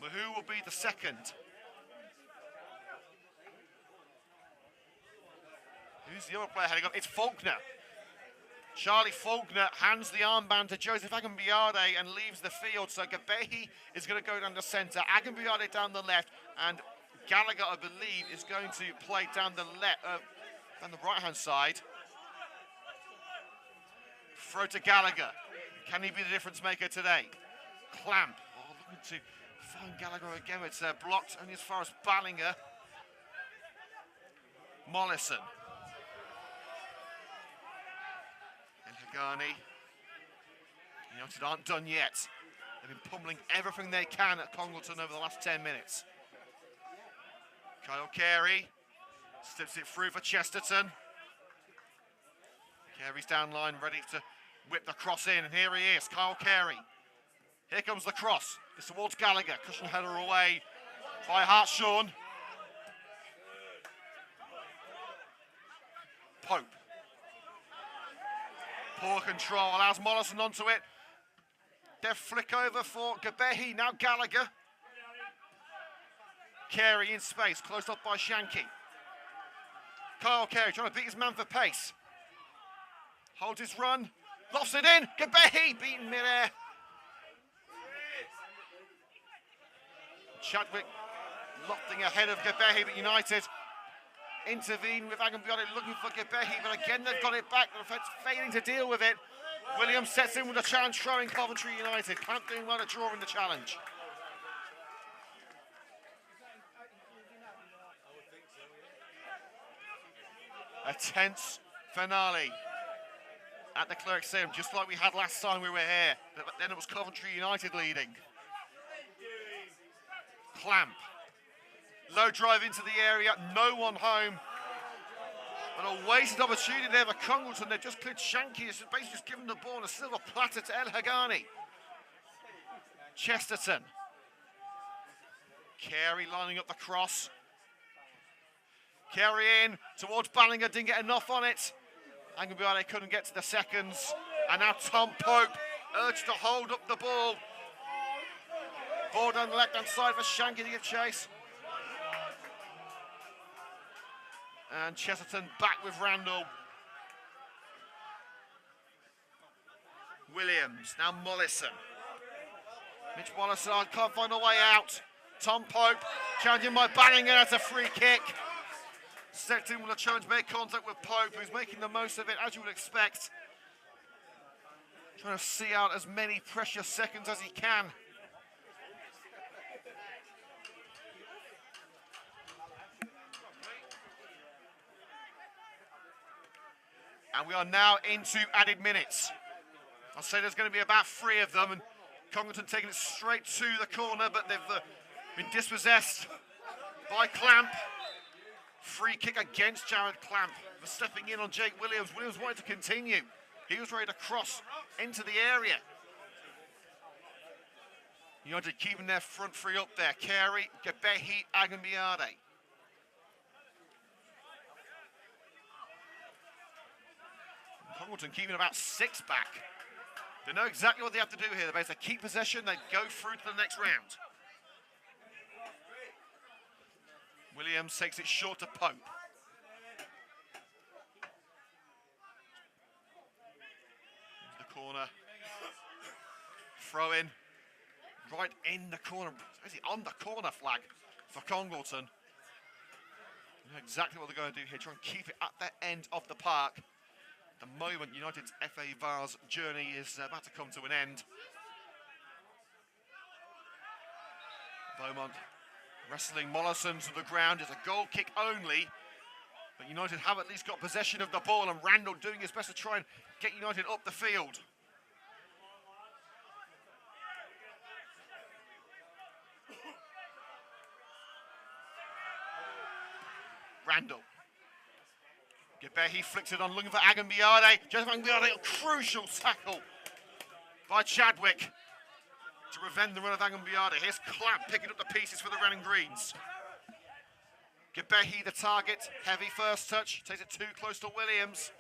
S1: But who will be the second? Who's the other player heading up? It's Faulkner. Charlie Faulkner hands the armband to Joseph Agambiade and leaves the field. So Gabehi is going to go down the centre. Agambiade down the left. And Gallagher, I believe, is going to play down the right-hand side. Throw to Gallagher. Can he be the difference maker today? Clamp. Looking to find Gallagher again. It's blocked only as far as Ballinger. Mollison. And Hagani. United aren't done yet. They've been pummeling everything they can at Congleton over the last 10 minutes. Kyle Carey steps it through for Chesterton. Carey's down line, ready to whip the cross in, and here he is, Kyle Carey. Here comes the cross. It's towards Gallagher. Cushion header away by Hartshorn. Pope. Poor control, allows Mollison onto it. Def flick over for Gabehi, now Gallagher. Carey in space, closed up by Shanky. Kyle Carey trying to beat his man for pace. Holds his run, lofts it in, Gabehi beaten mid-air. Chadwick lofting ahead of Gabehi, but United intervene with Agambiade looking for Gabehi, but again they've got it back, the defence failing to deal with it. Williams sets in with a challenge, throwing Coventry United. Clamp doing well at drawing the challenge. A tense finale at the Clerkenwell, just like we had last time we were here. But then it was Coventry United leading. Clamp. Low drive into the area, no one home. But a wasted opportunity there for Congleton. They've just cleared Shanky, basically just given the ball on a silver platter to El Hagani. Chesterton. Carey lining up the cross. Carey in towards Ballinger, didn't get enough on it. Agambiade couldn't get to the seconds. And now Tom Pope urged to hold up the ball. Ball down the left-hand side for Shanky to give chase. And Chesterton back with Randall. Williams, now Mollison. Mitch Mollison can't find a way out. Tom Pope challenging by Bannigan. That's a free kick. Sexton will challenge, make contact with Pope, who's making the most of it, as you would expect. Trying to see out as many precious seconds as he can. And we are now into added minutes. I'll say there's going to be about 3 of them, and Congleton taking it straight to the corner, but they've been dispossessed by Clamp. Free kick against Jared Clamp for stepping in on Jake Williams. Williams wanted to continue. He was ready to cross into the area. United keeping their front 3 up there. Carey, Gebehi, Agambiade. Congleton keeping about 6 back. They know exactly what they have to do here. They basically keep possession, they go through to the next round. Williams takes it short to Pope. Into the corner. Throw in. Right in the corner. Basically on the corner flag for Congleton. You know exactly what they're going to do here. Try and keep it at the end of the park. The moment United's FA Vase journey is about to come to an end. Beaumont wrestling Mollison to the ground. It's a goal kick only. But United have at least got possession of the ball, and Randall doing his best to try and get United up the field. Randall. Gebehi flicks it on, looking for Agambiade. Joseph Agambiade, a crucial tackle by Chadwick to prevent the run of Agambiade. Here's Clamp picking up the pieces for the Red and Greens. Gebehi the target, heavy first touch, takes it too close to Williams.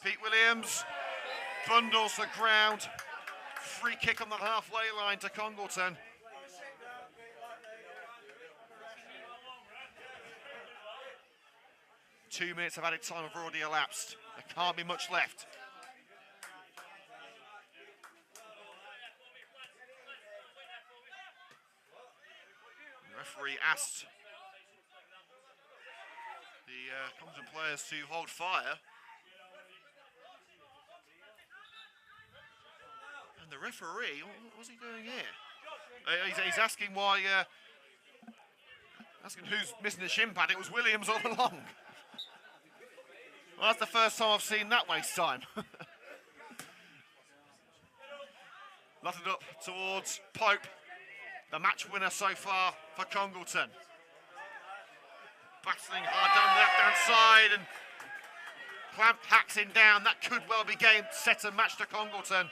S1: Pete Williams bundles the ground. Free kick on the halfway line to Congleton. Two minutes of added time have already elapsed. There can't be much left. The referee asked the Congleton players to hold fire. And the referee, what was he doing here? He's asking why, asking who's missing the shin pad. It was Williams all along. Well, that's the first time I've seen that waste time. Lotted up towards Pope, the match winner so far for Congleton. Battling hard down the left-hand side, and Clamp hacks him down. That could well be game, set and match to Congleton.